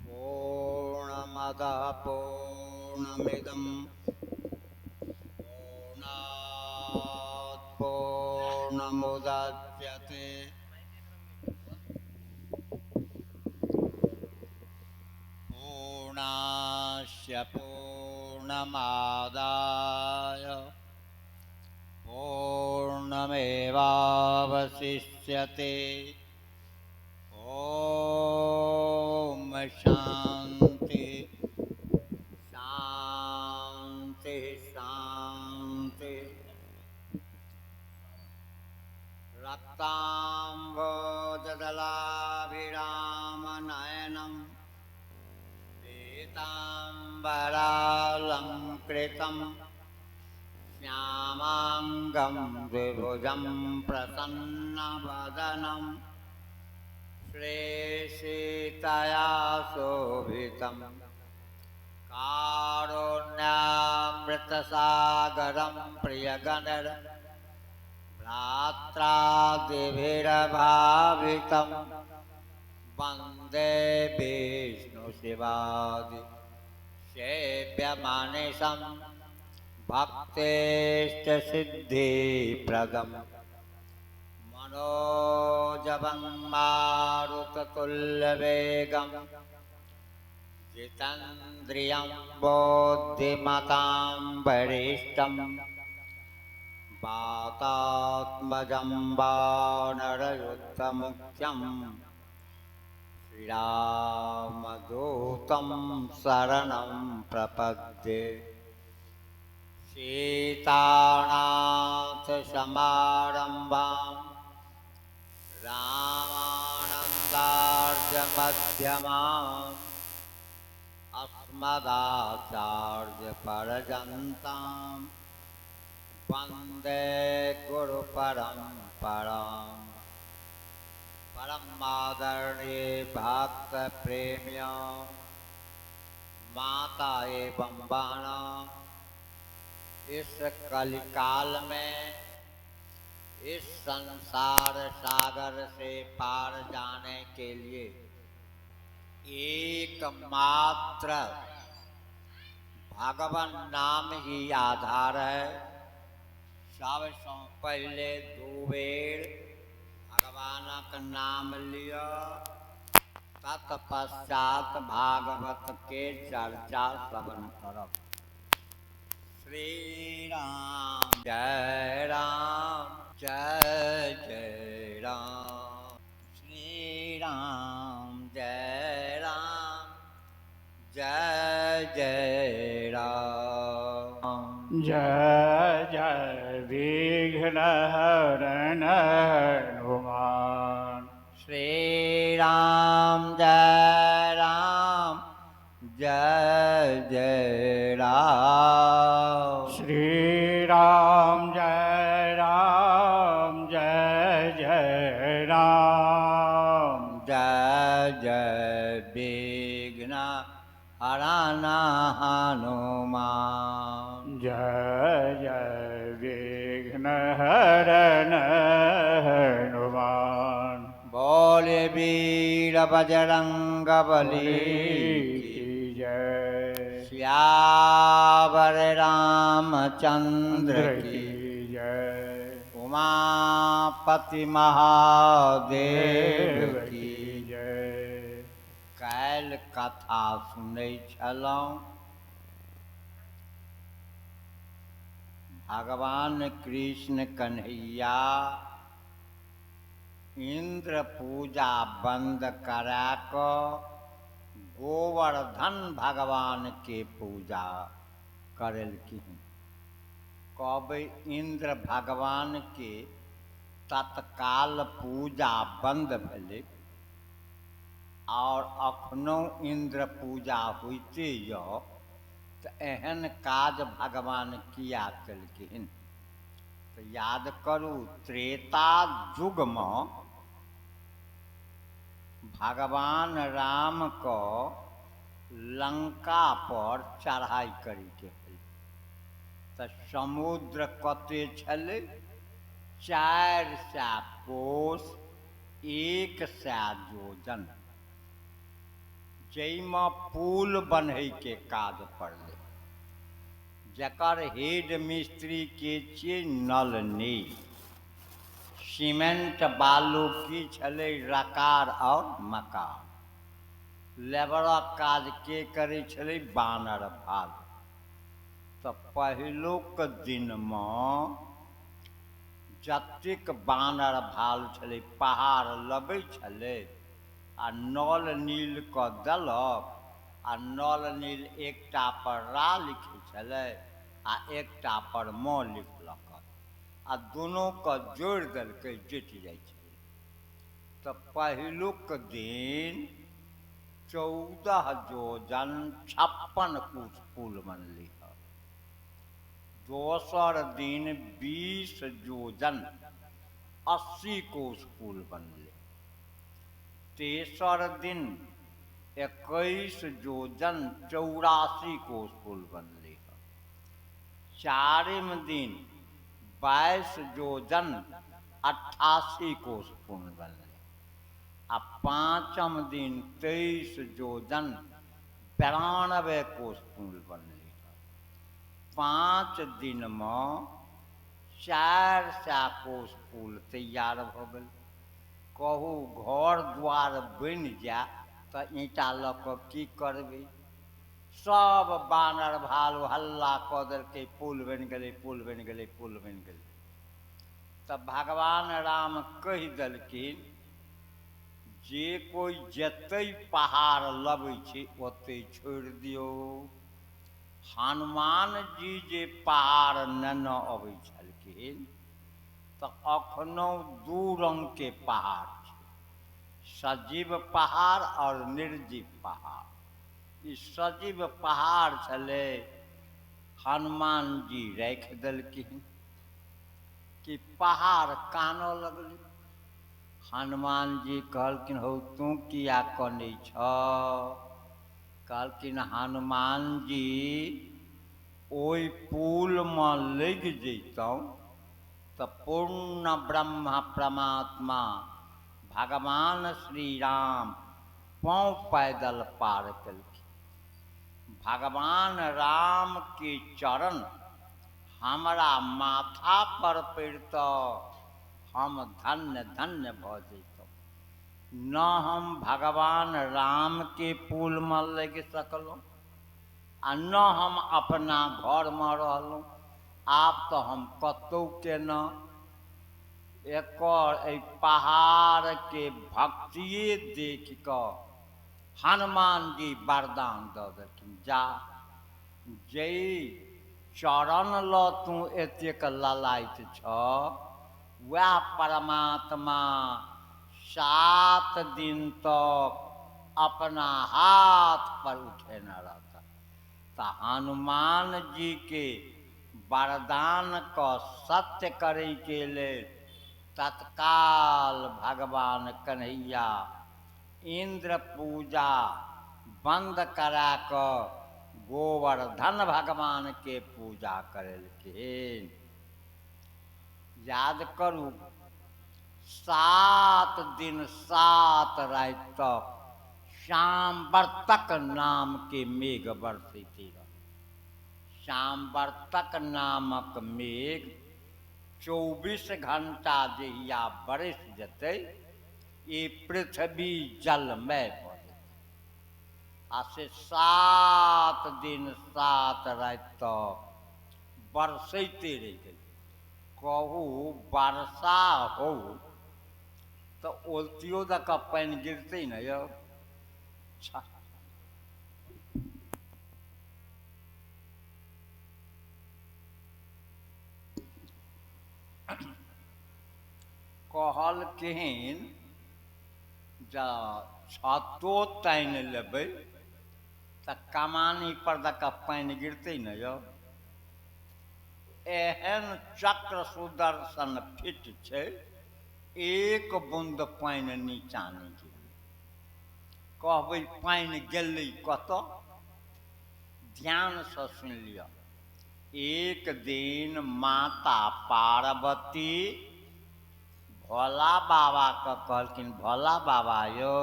पूर्णमदः पूर्णमिदं पूर्णात् पूर्णमुदच्यते पूर्णस्य पूर्णमादाय पूर्णमेवावशिष्यते। ॐ शान्ति शान्ति शान्ति। रक्ताम्बोजदलाभिरामनयनं पीताम्बरालङ्कृतं श्यामाङ्गं द्विभुजं प्रसन्नवदनं श्रीसीतया शोभितं कारुण्यामृतसागरं प्रियगणर भ्रात्रादिभिरभावितं वन्दे विष्णुशिवादि सेव्यमानसं भक्तेश्च सिद्धिप्रदं मनोजवं मारुततुल्यवेगं जितेन्द्रियं बुद्धिमतां वरिष्ठं वातात्मजं वानरयुद्धमुख्यं श्रीरामदूतं शरणं प्रपद्ये। सीतानाथसमारम्भां रामानन्दार्यमध्यमाम् अस्मदाचार्यपर्यन्तां वन्दे गुरुपरम्पराम्। परमादरणीय भक्तप्रेम्य माता एवं बहना, इस कलिकाल में इस संसार सागर से पार जाने के लिए एकमात्र भगवान नाम ही आधार है। सबसे पहले दो बेर भगवान का नाम लिया, तत्पश्चात भागवत के चर्चा श्रवण करब। श्री राम जय राम जय जय राम। श्री राम जय राम जय जय राम। जय जय विघ्नहरण हनुमान। श्री राम जय राम जय जय राम। श्री राम जय राम जय जय राम। जय जय विघ्न हरण हनुमान। जय जय विघ्नहरण हनुमान। बोले वीर बजरंग बली की जय। श्यावर रामचंद्र की जय। उमापति महादेव की जय। कैल कथा सुनै छलहुँ। भगवान कृष्ण कन्हैया इंद्र पूजा बंद करा कऽ गोवर्धन भगवान के पूजा करेलखिन। कब इंद्र भगवान के तत्काल पूजा बंद भेलै और अखनो इंद्र पूजा होइते यऽ, तऽ एहन काज भगवान किया केलखिन? तऽ याद करू, त्रेता युग में भगवान राम को लंका पर चढ़ाई करी के भेल। तऽ समुद्र कते छलै? 400 कोस 100 जोजन जैमे पुल बनय के काज पड़लै। जकर हेड मिस्त्री के छियै नलनी। सीमेंट बालू की छलै रकार और मकार। लेबरक काज के करै छलै बानर भालू। तऽ पहिलुक दिनमे जतेक बानर भालू छलै पहाड़ लबै छलै आ नल नील क देलक आ नल नील एकटा पर रा लिखै छलै आ एकटा पर म लिखलक आ दुनू के जोड़ि देलकै जुटि जाइ छलै। तऽ पहिलुक दिन 14 जोजन 56 कोस पुल बनलै। दोसर दिन 20 जोजन 80 कोस पुल बनलै। तेसर दिन 21 जोजन 84 कोस पुल बनलै। चारिम दिन 22 जोजन 88 कोस पुल बनलै। आ पाँचम दिन 23 जोजन 92 कोस पुल बनलै। 5 दिन में 400 कोस पुल तैयार भ गेल। कहू घर द्वार बनि जाए तऽ ईंटा लऽ कऽ की करबै? सब बानर भालू हल्ला कऽ देलकै पुल बनि गेलै, पुल बनि गेलै, पुल बनि गेलै। तऽ भगवान राम कहि देलखिन जे कोई जतै पहाड़ लबै छै ओतै छोड़ि दियौ। हनुमान जी जे पहाड़ नेने अबै छलखिन तऽ अखनो 2 रंग के पहाड़ छै। सजीव पहाड़ और निर्जीव पहाड़। ई सजीव पहाड़ छलै हनुमान जी राखि देलखिन कि पहाड़ कानऽ लगलै। हनुमान जी कहलखिन हौ तू किया कनै छऽ? कहलखिन हनुमान जी ओहि पुलमे लगि जैतहुँ तऽ पूर्ण ब्रह्म परमात्मा भगवान श्री राम पाँव पैदल पार केलखिन। भगवान राम के चरण हमरा माथा पर पड़ितऽ हम धन्य धन्य भऽ जैतहुँ। न हम भगवान राम के पुल में लग सकलहुँ आ न हम अपना घर में रहलहुँ। आब तऽ हम कतहु के न। एकर एहि पहाड़ के भक्तिये देख कऽ हनुमान जी वरदान दऽ देलखिन जा जै चरण लऽ तू एतेक ललाइत छऽ वएह परमात्मा 7 दिन तक अपना हाथ पर उठेने रहता। तऽ हनुमान जी के वरदान को सत्य करे के लेल तत्काल भगवान कन्हैया इंद्र पूजा बंद करा कऽ गोवर्धन भगवान के पूजा करेलखिन। याद करू 7 दिन 7 राति तक शाम्बर्तक नाम के मेघ बरसैते रहल। शाम्बर्तक नामक मेघ 24 घंटा जहिया बरस जेतै ई पृथ्वी जलमय भऽ जेतै। आ से 7 दिन 7 राति तक बरसैते रहि गेलै। कहू वर्षा हो तऽ ओलतियो दऽ कऽ पानि गिरतै ने यौ। कहलखिन जे छतो तानि लेबै तऽ कमानी पर दऽ कऽ पानि गिरतै ने यौ। एहन चक्र सुदर्शन फिट छै एक बूंद पानि नीचाँ नहि गिरलै। कहबै पानि गेलै कतऽ? ध्यानसँ सुनि लिअ। एक दिन माता पार्वती भोला बाबा के कहलखिन भोला बाबा यौ,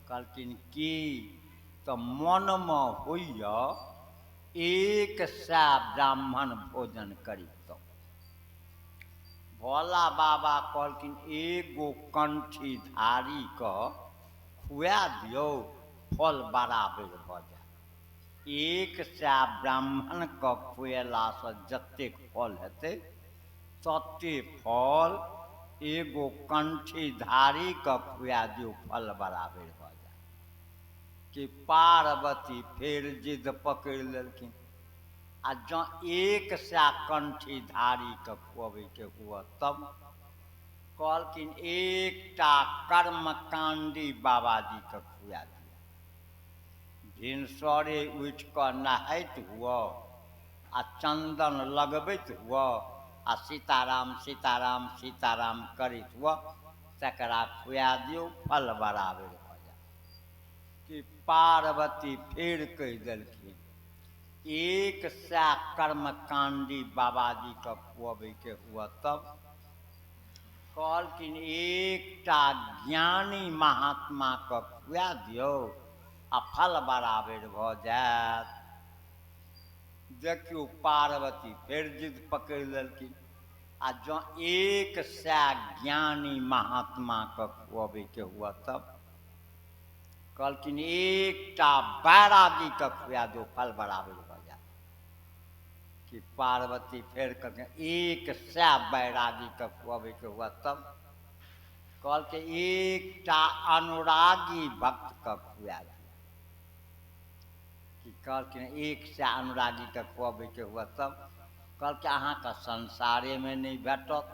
कहलखिन की तो मन में होइया 100 ब्राह्मण भोजन करी। तो भोला बाबा कहलखिन एगो कंठी धारी के खुआ दियो, फल बराबर भ जाए। 100 ब्राह्मण के खुएला से जतेक फल हेतै तते फल एगो कंठी धारी के खुआ दियो, फल बराबर भ जाए। कि पार्वती फेर जिद पकड़ लेलखिन आ जँ 100 कंठी धारी के खुआबे के हुआ तब कहलखिन एकटा कर्मकांडी बाबाजी के खुआ दिया। भिनसरे उठ कर नहाइत हुआ आ चंदन लगबैत हुआ आ सीताराम सीताराम सीताराम करैत हुआ तकरा खुआ दियो, फल बराबर भ जाए। कि पार्वती फेर कह देलखिन 100 कर्मकांडी बाबाजी के खुआबे के हुआ तब कहलखिन एकटा ज्ञानी महात्मा के खुआ दियो आ फल बराबर भ जाएत। देखियो पार्वती फेर जिद पकड़ लेलखिन आ जँ 100 ज्ञानी महात्मा के खुआबे के हुआ तब कहलखिन एकटा बैरागी के खुआ दो, फल बराबर भ जाए। कि पार्वती फेर कहलखिन 100 बैरागी के खुआबे के हुआ तब कहलखिन एकटा अनुरागी भक्त के खुआ दिया। कि कहलखिन 100 अनुरागी के खुआबे के हुआ तब कहलखिन अहाँ के संसारे में नहीं भेटत,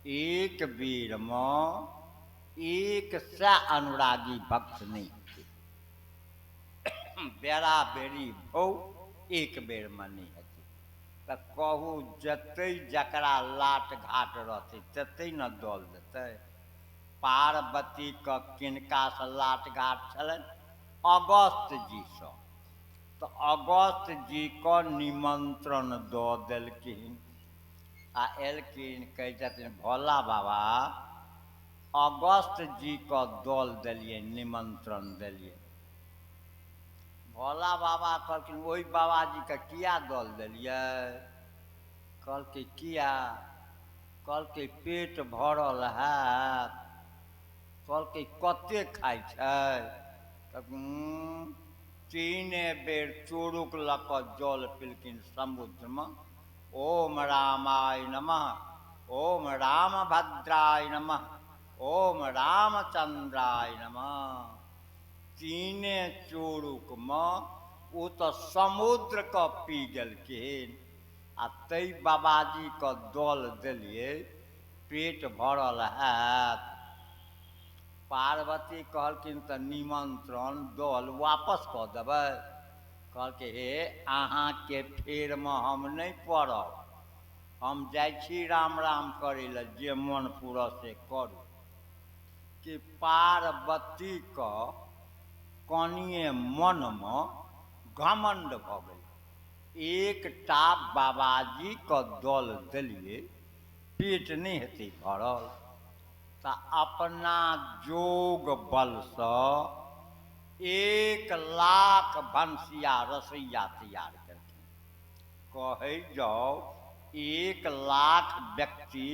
एक बेर में 100 अनुरागी भक्त नहीं होते, बेरा बेरी भौ एक बेर में नहीं हेतै। तो कहू जतै जकरा लाट घाट रहते ततै न दल देतै। पार्वती के किनका से लाट घाट छलनि? अगस्त जी से। तो अगस्त जी को निमंत्रण दऽ देलखिन आ एलखिन, कहै छथिन भोला बाबा अगस्त जी को दल देलिए, निमंत्रण देलिए। भोला बाबा कहलखिन ओहि बाबाजी के किया दल देलिए? कहलकै किया? कहलकै पेट भरल हैत। कहलकै कते खाइ छै? 3 बेर चोरुक लऽ कऽ जल पिलखिन समुद्र में। ओम रामाय नमः, ओम रामभद्राय नमः, ओम रामचंद्राय नमः। 3 चोरुक में ओ तो समुद्र के पी गेलखिन आ तै बाबाजी के दल देलिए, पेट भरल हैत। पार्वती कहलखिन तऽ निमंत्रण दल वापस कऽ देबै? कहलकै हे अहाँ के फेर में हम नहीं पड़ब, हम जाइ छी राम राम करे ले, जे मन पूरा से करू। कि पार्वती के कनिए मन में घमंड भ गेल, एकटा बाबाजी के दल देलिए, पेट नहीं हेतै भरल। तो अपना जोग बल से 1 लाख भंसिया रसोईया तैयार करके कहे जाओ 1 लाख व्यक्ति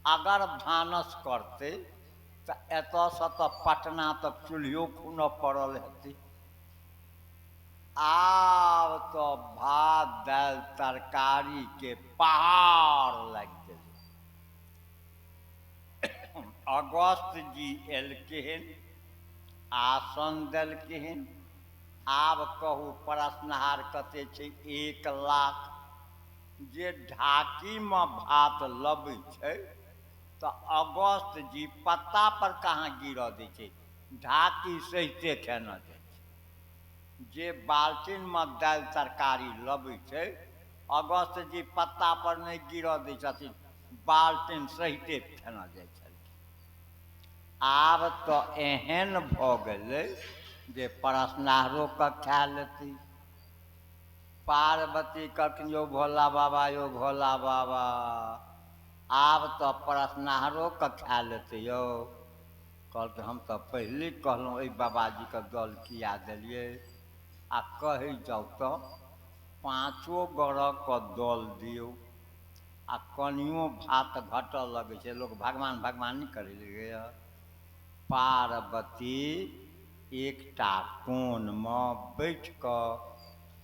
अगर भानस करते तो एत से तो पटना तक चूल्हियो खून पड़ल हेतै। आब तो भात दाल तरकारी के पहाड़ लग गेल। अगस्त जी एलखिन, आसन देलखिन। आब कहू परसनहार कते छै? 1 लाख। जे ढाकी में भात लबै छै तो अगस्त जी पत्ता पर कहाँ गिरऽ दै छै, ढाकी सहिते खेने जाइ छै। जे बाल्टीन में दाल तरकारी लबै छै अगस्त जी पत्ता पर नहीं गिरऽ दै छथिन, बाल्टीन सहिते खेने जाइ छलखिन। आब तो एहन भ गेलै जे परसनहारो के खा लेतै। पार्वती कहलखिन यौ भोला बाबा, यौ भोला बाबा, आब तो परसनाहरो के खा लेते यौ। कहलकै हम तो पहले कहलहुँ एहि बाबाजी के दल किया देलियै, आ कही जाउ तो 5 गरह के दल दियौ, आ कनियो भात घटऽ लगै छै, लोक भगवान भगवान नहीं करे लगैया। पार्वती एकटा कोन में बैठ कऽ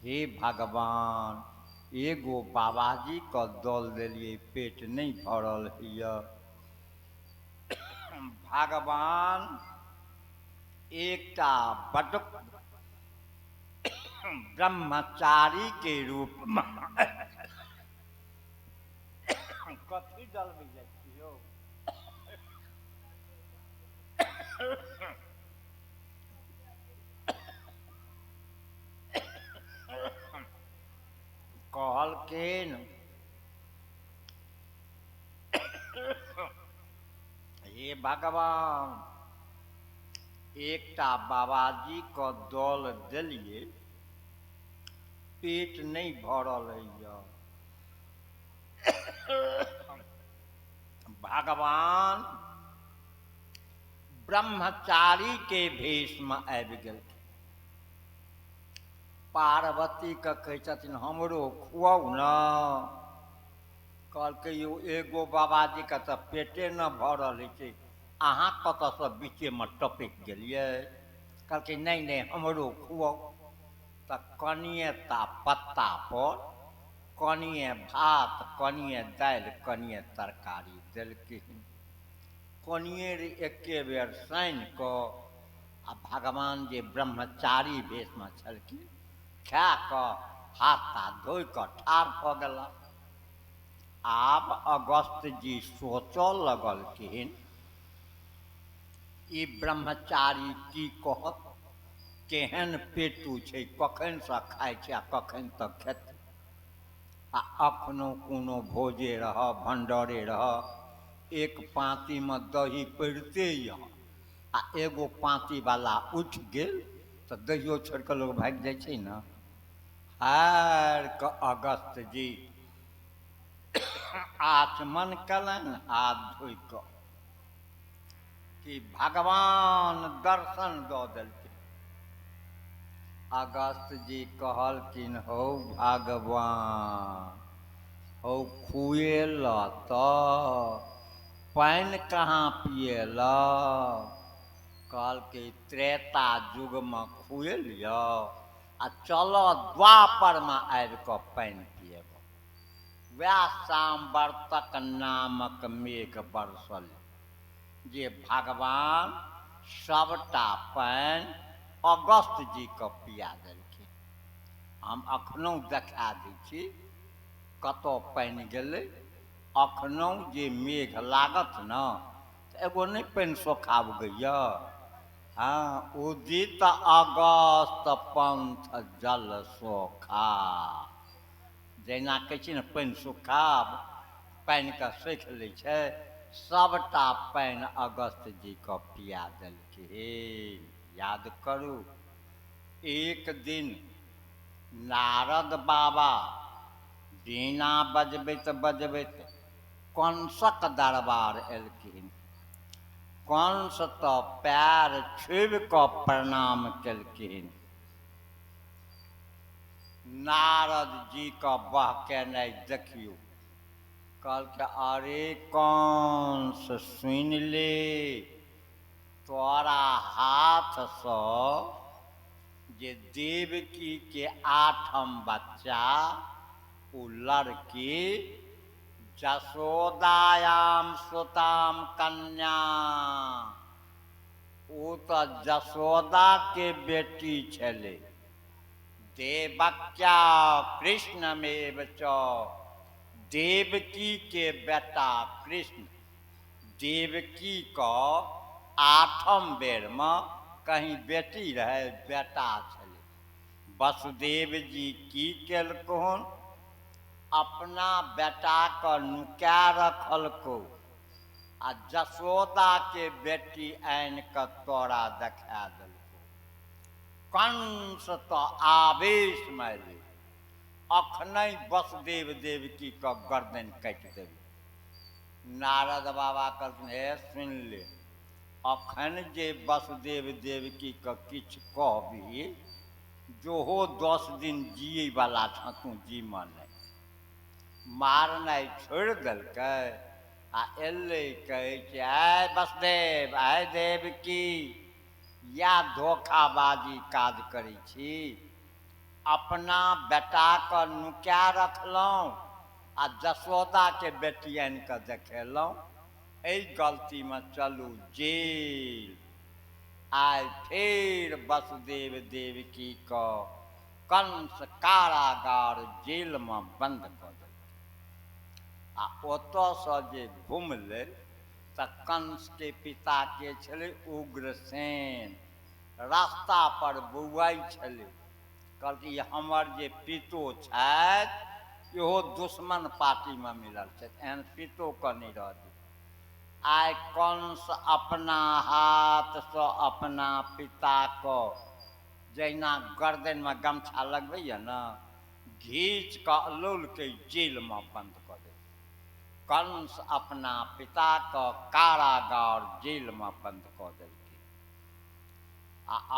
हे भगवान एगो बाबाजी के दल देलियै, पेट नहीं भरल होइए। भगवान एकटा बड़ ब्रह्मचारी के रूप में कथी जलबै जाइ छी यौ? कहलखिन हे भगवान एकटा बाबाजी के दल देलियै, पेट नहीं भरल होइए। भगवान ब्रह्मचारी के भेष में आबि गेलखिन। पार्वती के कहै छथिन हमरो खुआउ न। कहलकै यौ एगो बाबाजी के तऽ पेटे न भरल होइ छै, अहाँ कतऽसँ बीचेमे टपकि गेलियै। कहलकै नहीं नहीं हमरो खुआउ। तऽ कनिए ता पत्ता पर कनिए भात कनिए दालि कनिए तरकारी देलखिन। कनिए एके बेर सानि कऽ आ भगवान जे ब्रह्मचारी भेषमे छलखिन खा कऽ हाथ ताथ धोइ कऽ ठाढ़ भऽ गेला। आब अगस्त जी सोचऽ लगलखिन ई ब्रह्मचारी की कहत, केहन पेटू छै, कखनसँ खाइ छै आ कखन तक खेतै। आ अखनो कोनो भोजे रहऽ भण्डरे रहऽ, एक पाँती में दही पड़िते यऽ आ एगो पाँती वाला उठि गेल तऽ दहियो छोड़ि कऽ लोक भागि जाइ छै ने। हार कऽ अगस्त जी आचमन कलनि हाथ धोइ कऽ कि भगवान दर्शन दऽ देलखिन। अगस्त जी कहलखिन हौ भगवान हौ खुएला तऽ पानि कहाँ पिएला। कहलकै त्रेता युग में खुएलिय आ चलऽ द्वापर में आबि कऽ पानि पिएब। वएह साम्वर्तक नामक मेघ बरसल जे भगवान सबटा पानि अगस्त जी के पिया देलखिन। हम अखनो देखा दै छी कतऽ पानि गेलै। अखनो जे मेघ लागत न तऽ एगो नहि पानि सोखा उगैया। हाँ उदित अगस्त पंथ जल सोखा। जहिना कहै छी ने पानि सुखा पानिके सोखि लै छै, सबटा पानि अगस्त जी के पिया देलखिन। याद करू एक दिन नारद बाबा बीना बजबैत बजबैत कंसक दरबार एलखिन। कंस तऽ पैर छुबि कऽ प्रणाम केलखिन। नारद जी के बहकेनाइ देखियौ। कहलकै अरे कंस सुनि ले, तोरा हाथसँ जे देवकी के 8म बच्चा ओ लड़की जसोदायाम सुताम कन्या, ओ तऽ जसोदा के बेटी छलै। देवक्या कृष्णमेव च, देवकी के बेटा कृष्ण। देवकी को 8म बेर में कहीं बेटी रहे बेटा छलै। वसुदेव जी की केलखुन, अपना बेटा के नुका रखलको आ जसोदा के बेटी आनि कऽ तोरा देखा देलको। कंस तो आवेश में एलै, अखनै वसुदेव देवकी के गर्दन काटि देबै। नारद बाबा कहलखिन हे सुन ले, अखन जे वसुदेव देवकी के किछु कहबी, जोहो 10 दिन जिये वाला छ, तू जीमा नहीं। मारनाइ छोड़ि देलकै आ एलै कहै छै आय वसुदेव, आय देवकी, या धोखाबाजी काज करै छी। अपना बेटाके नुका रखलहुँ आ जसोदाके बेटी आनि कऽ देखेलहुँ। एहि गलतीमे चलू जेल। आइ फेर वसुदेव देवकीके कंस कारागार जेलमे बन्द कऽ देलकै। आ ओतऽसँ जे घुमलै तऽ कंसके पिता के छलै उग्रसेन। रास्ता पर बौआइ छलै, कहलकै हमर जे पितो छथि इहो दुश्मन पार्टीमे मिलल छथि, एहन पितोके नहि रहतै। आइ कंस अपना हाथसँ अपना पिताके जहिना गर्दनिमे गमछा लगबैए ने, घीच कऽ अलोलकै जेलमे बन्द कऽ देलकै। कंस अपना पिताके कारागार जेलमे बन्द कऽ देलकै।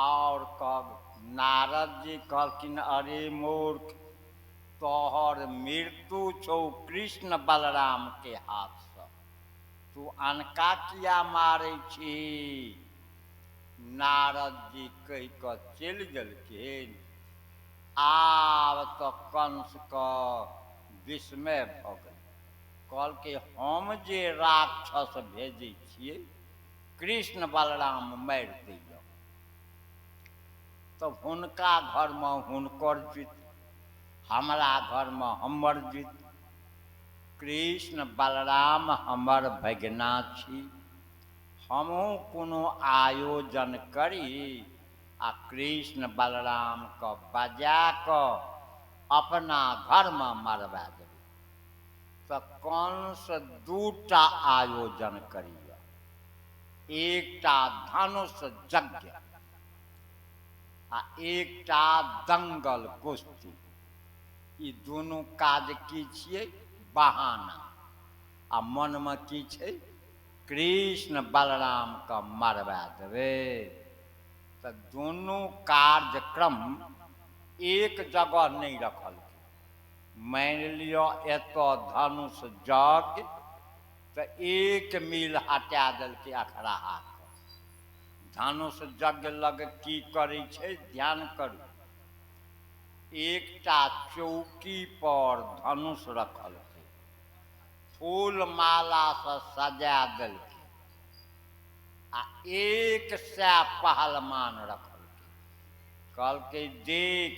और नारद जी कहलखिन अरे मूर्ख, तोहर मृत्यु छौ कृष्ण बलराम के हाथसँ, तू अनका किया मारै छी। नारद जी कहि कऽ चलि गेलखिन। आब तऽ कंसके विस्मय भऽ गेल। कहलकै हम जे राक्षस भेजै छियै कृष्ण बलराम मारि दैए, तऽ हुनका घरमे हुनकर जीत, हमरा घरमे हमर जीत। कृष्ण बलराम हमर भगिना छी, हमहूँ कोनो आयोजन करी आ कृष्ण बलरामके बजा कऽ अपना घरमे मरबा देबै। तऽ कंस 2टा आयोजन करिए, एकटा धनुष यज्ञ आ एकटा दंगल कुश्ती। ई दुनू काज की छियै? बहाना। आ मनमे की छै? कृष्ण बलरामके मरबा देबै। तऽ दुनू कार्यक्रम एक जगह नहीं रखलकै। मानि लिअ एतऽ धनुष यज्ञ, तऽ 1 मील हटा देलकै अखराहाके। धनुष यज्ञ लग की करै छै ध्यान करू। एकटा चौकी पर धनुष रखलकै, फूल मालासँ सजा देलकै आ 100 पहलवान रखलकै। कहलकै देख,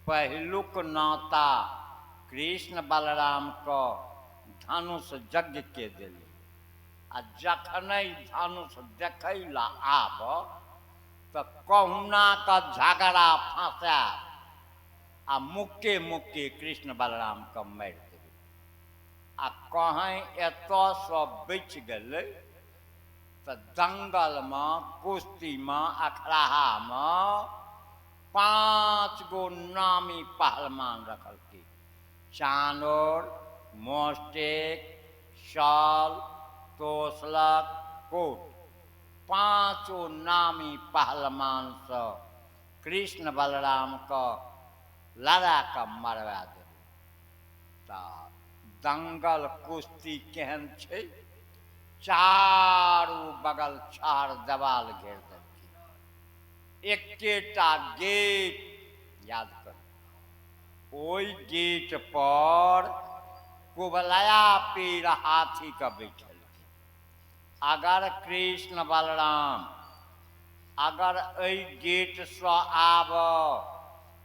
पहिलुक नाता कृष्ण बलरामके धनुष यज्ञके देलै, आ जखनहि धनुष देखै लए आबऽ तऽ कहुनाके झगड़ा फँसा आ मुक्के मुक्के कृष्ण बलरामके मारि देबै। आ कहीं एतऽसँ बचि गेलै तऽ दंगलमे, कुश्तीमे, अखराहामे 5 गो नामी पहलवान रखलकै। चानोर, मोस्टेक, शॉल, तोसलक, कोट, 5 नामी पहलवानसँ कृष्ण बलरामके लड़ा कऽ मरवा देबै। तऽ दंगल कुश्ती केहन छै? चारू बगल चार देवाल घेर देलकै, एकेटा गेट याद कर, ओहि गेट पर कुबलया पीर हाथी के बैठलखिन। अगर कृष्ण बलराम अगर एहि गेटसँ आबऽ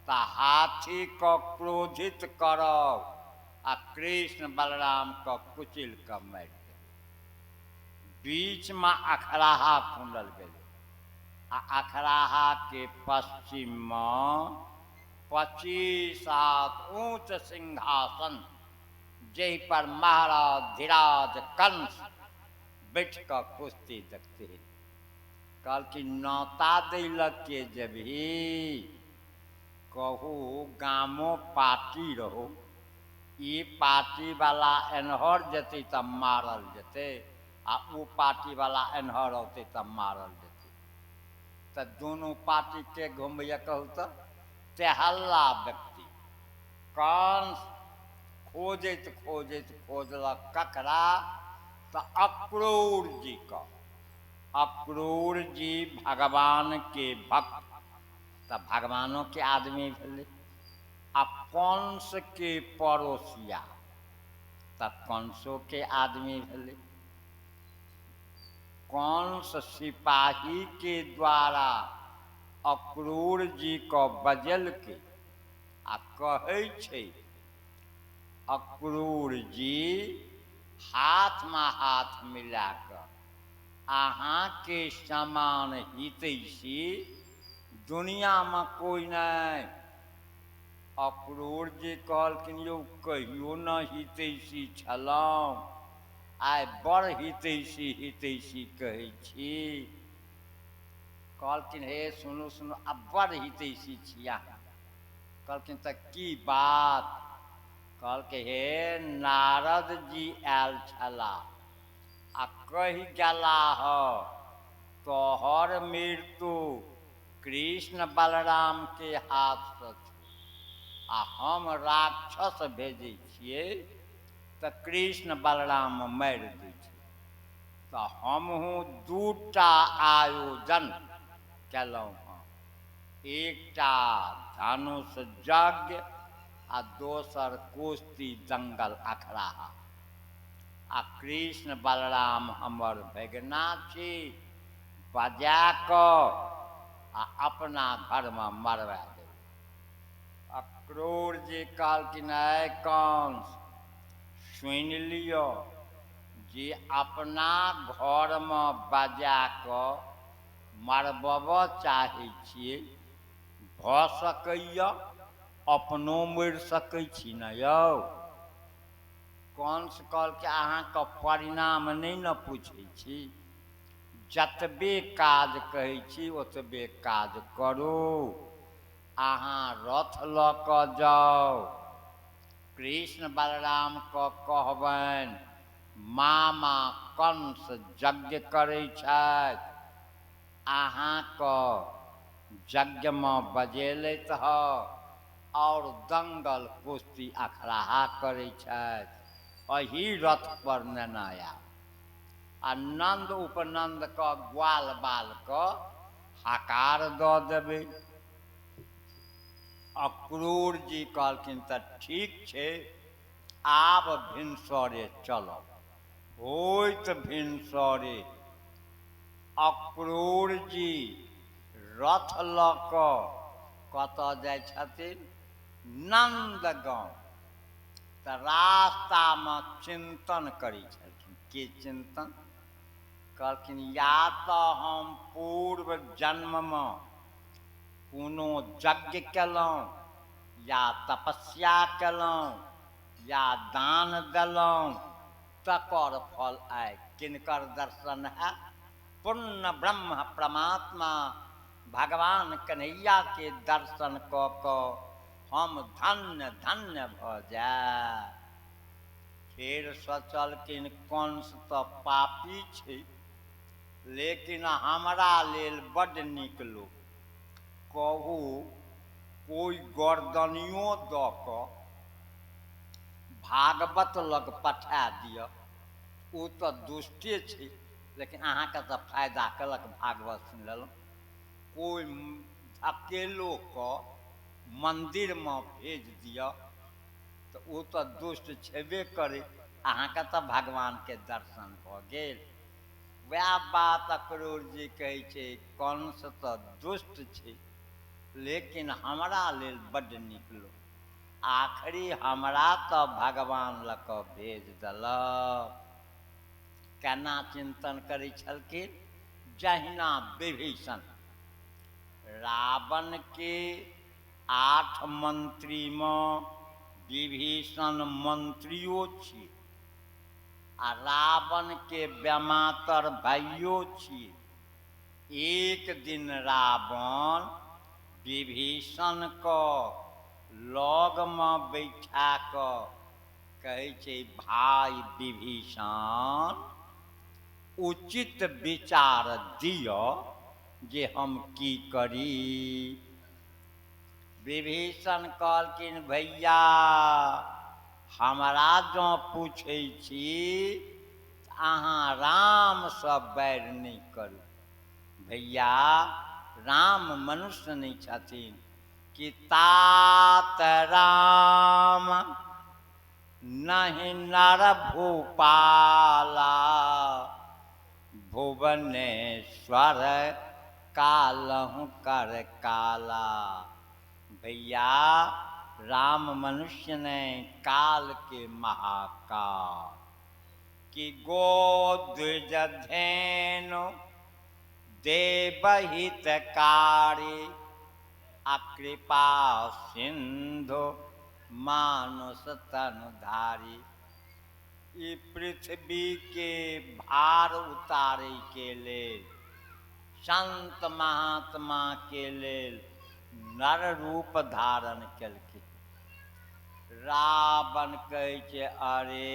तऽ हाथीके क्रोधित करब आ कृष्ण बलरामके कुचलि कऽ मारि देब। बीचमे अखराहा खुनल गेलै आ अखराहाके पश्चिममे 25 हाथ ऊँच सिंहासन, जहि पर महाराज धीराज कंस बैठ कऽ कुश्ती देखते। कहलखिन नौता दै लऽ के जेबही, कहू गामो पार्टी रहो, ई पार्टी वाला एनहर जेतै तब मारल जेतै आ ओ पार्टी वाला एनहर औतै तब मारल जेतै। तो दोनों पार्टी के घूमैया कहू तो तेहल्ला व्यक्ति कंस खोजैत खोजैत खोजलक ककरा तो अक्रूर जी का। अक्रूर जी भगवान के भक्त, तो भगवानों के आदमी भेले। आ कंस के पड़ोसिया, तो कंसों के आदमी भेले। कंस सिपाही के द्वारा अक्रूर जी को बजल के आ कहै छै, अक्रूर जी हाथ में हाथ मिला कर अहाँ के समान हितैषी दुनिया में कोई नहीं। अक्रूर जी कहलखिन यौ कहियो न हितैषी छलहुँ, आइ बड़ हितैषी हितैषी कहै छी। कहलखिन हे सुनू सुनू अब बड़ हितैषी छी अहाँ। कहलखिन तऽ की बात? कहलकै हे नारद जी आयल छलाह आ कहि गेलाह तोहर मृत्यु कृष्ण बलराम के हाथ से आ हम राक्षस भेजै छियै तऽ कृष्ण बलराम मारि दै छै। तऽ हमहूँ दूटा आयोजन केलहुँ हँ, एकटा धनुष यज्ञ आ दोसर कुश्ती दंगल अखड़ा। आ कृष्ण बलराम हमर भगना छी, बजा कऽ आ अपना घर में मरवा देबै। अक्रूर जी कहलखिन है कंस सुनि लियो जे अपना घर में बजा कऽ मरबऽ चाहै छियै, भऽ सकैया अपनो मरि सकै छी न यौ। कंस कहलकै अहाँके परिणाम नहीं न पूछै छी, जतबे काज कहै छी ओतबे काज करू। अहाँ रथ लऽ कऽ जाउ, कृष्ण बलराम को कहबनि मामा कंस यज्ञ करै छथि, अहाँके यज्ञ में बजेलैत हँ और दंगल कुश्ती अखड़ा करै छथि, एही रथ पर नेना आयब। आ नंद उपनंद के ग्वाल बाल के हकार दऽ देबै। अक्रूर जी कहलखिन तऽ ठीक छै, आब भिनसरे चलब। होइत भिनसरे अक्रूर जी रथ लऽ कऽ कतऽ जाइ छथिन? नंद गाँव। तऽ रास्ता में चिंतन करै छलखिन। के चिंतन? कहलखिन या तऽ हम पूर्व जन्म में कोनो यज्ञ केलहुँ, या तपस्या केलहुँ, या दान देलहुँ, तकर फल आइ किनकर दर्शन है? पूर्ण ब्रह्म परमात्मा भगवान कन्हैया के दर्शन कऽ कऽ हम धन्य धन्य भऽ जायब। फेर सोचलखिन कंस तऽ पापी छै, लेकिन हमरा लेल बड्ड नीक लोक। कहू कोई गर्दनियो दऽ कऽ भागवत लग पठा दिअ, ओ तऽ दुष्टे छै, लेकिन अहाँके तऽ फायदा कलक, भागवत सुनि लेलहुँ। कोई अकेलो को मंदिर में भेज दिया तो वो तो दुष्ट छेबे करे, अहाँके तऽ भगवान के दर्शन भऽ गेल। वह बात अक्रूर जी कहै छै कंस तऽ दुष्ट छै, लेकिन हमरा लेल बड्ड नीक लोक। आखिरी हमरा तऽ भगवान लऽ कऽ भेज देलक। केना चिंतन करै छलखिन? जहिना विभीषण रावण के 8 मंत्री में विभीषण मंत्रियो छी, आ रावण के बेमातर भाइयो छी। एक दिन रावण विभीषण को लग में बैठा कऽ कहै छै भाई विभीषण उचित विचार दियो जे हम की करी। विभीषण कहलखिन भैया हमरा जँ पूछै छी अहाँ रामसँ बैर नहि करू। भैया राम मनुष्य नहीं छथिन कि तात राम नहीं नर भूपाला भुवनेश्वर कालहु कर काला। भैया राम मनुष्य ने काल के महाकाल कि गो द्विज धेनु देवहितकारी अकृपा सिंधु मानुष तनुधारी। ई पृथ्वी के भार उतारे के लेल संत महात्मा के लेल नर रूप धारण केलखिन। रावण कहै छै अरे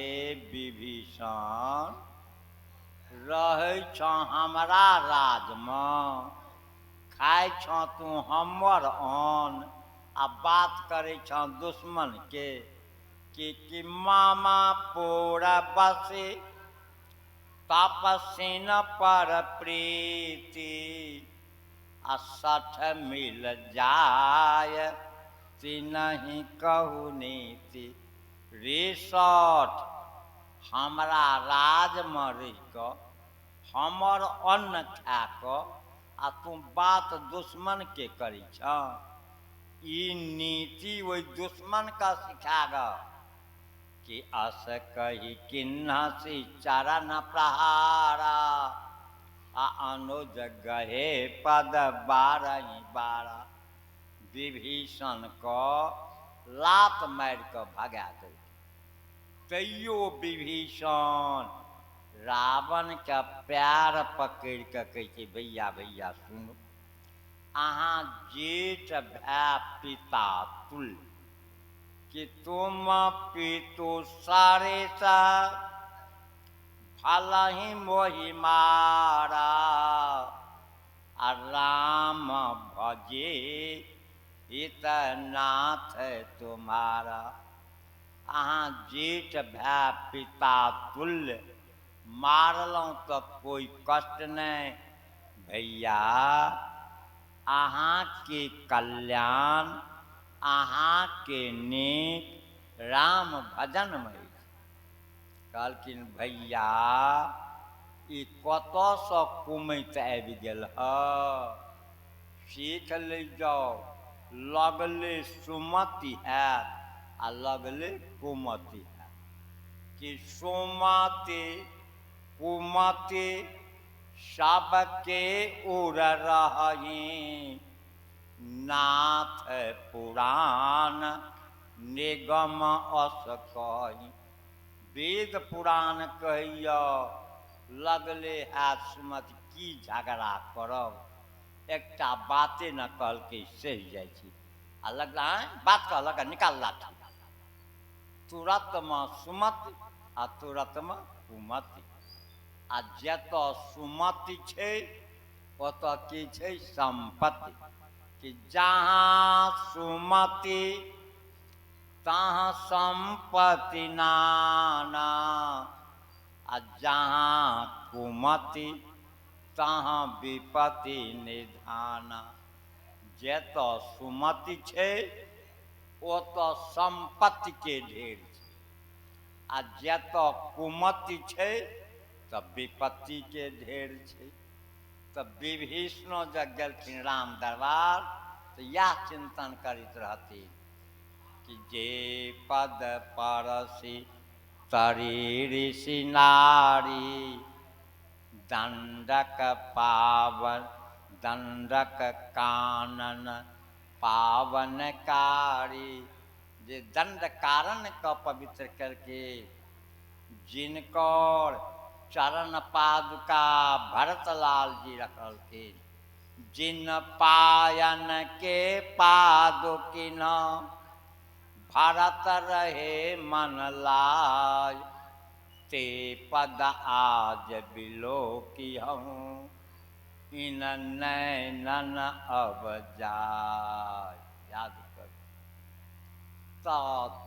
विभीषण रहै छौ हमरा राजमे खाइ छौ तू हमर अन्न आ बात करै छौ दुश्मन के कि मामा पोरा बसे तपस्विन पर प्रीति आ सठ मिल जाय तिनहि कहु नीति। रिसठ हमरा राजमे रहि कऽ हमर अन्न खा कऽ आ तू बात दुश्मन के करै छ। ई नीति ओहि दुश्मन का सिखा ग कि अस कही किन्हसी चरण प्रहारा आ अनुज गहे पद बारही बारा। विभीषण को लात मारि कऽ भगा देलकै। तैयो विभीषण रावण के पैर पकड़ि कऽ कहै छै भैया भैया सुनू अहाँ जेठ भाय पिता तुल्य कि तुम पितु सारेसा भलहि मोहि मारा आ राम भजे हितनाथ तुम्हारा। अहाँ जेठ भाय पिता तुल्य मारलहुँ तऽ कोई कष्ट नहीं भैया अहाँ के कल्याण अहाँ के नीक राम भजन में। कहलखिन भैया ई कतऽसँ कुमैत आबि गेल ह सीख ले जाओ। लगले सुमति हैत आ लगले कुमति हैत कि सुमति कुमति सबके उड़ रही नाथ पुराण निगम अस कही। वेद पुराण कहैया लगले हैत सुमति की झगड़ा करब एकटा बाते न कहलकै सहि जाइ छी आ लगला बात कहलक निकाल लाठी तुरतमे सुमति आ तुरतमे कुमति। आ जतऽ सुमति छै ओतऽ की छै संपत्ति कि जहाँ सुमति तहाँ संपत्ति नाना आ जहाँ कुमति तहाँ विपत्ति निधाना। जतऽ सुमति छै ओतऽ संपत्ति के ढेर छै आ जतऽ कुमति छै तऽ विपत्ति के ढेर छै। तऽ विभीषण जब गेलखिन राम दरबार तऽ इएह चिंतन करैत रहथिन कि जे पद परसि तरी ऋषि नारी दंडक पावन दंडक कानन पावनकारी। जे दंड कारण का पवित्र करके जिनकर चरण पादुका भरतलाल जी रखलखिन जिन पायन के पादुकिन भरत रहे मन लाज, ते पद आज बिलो की हूँ, इन नैनन अब जाय। याद कर तो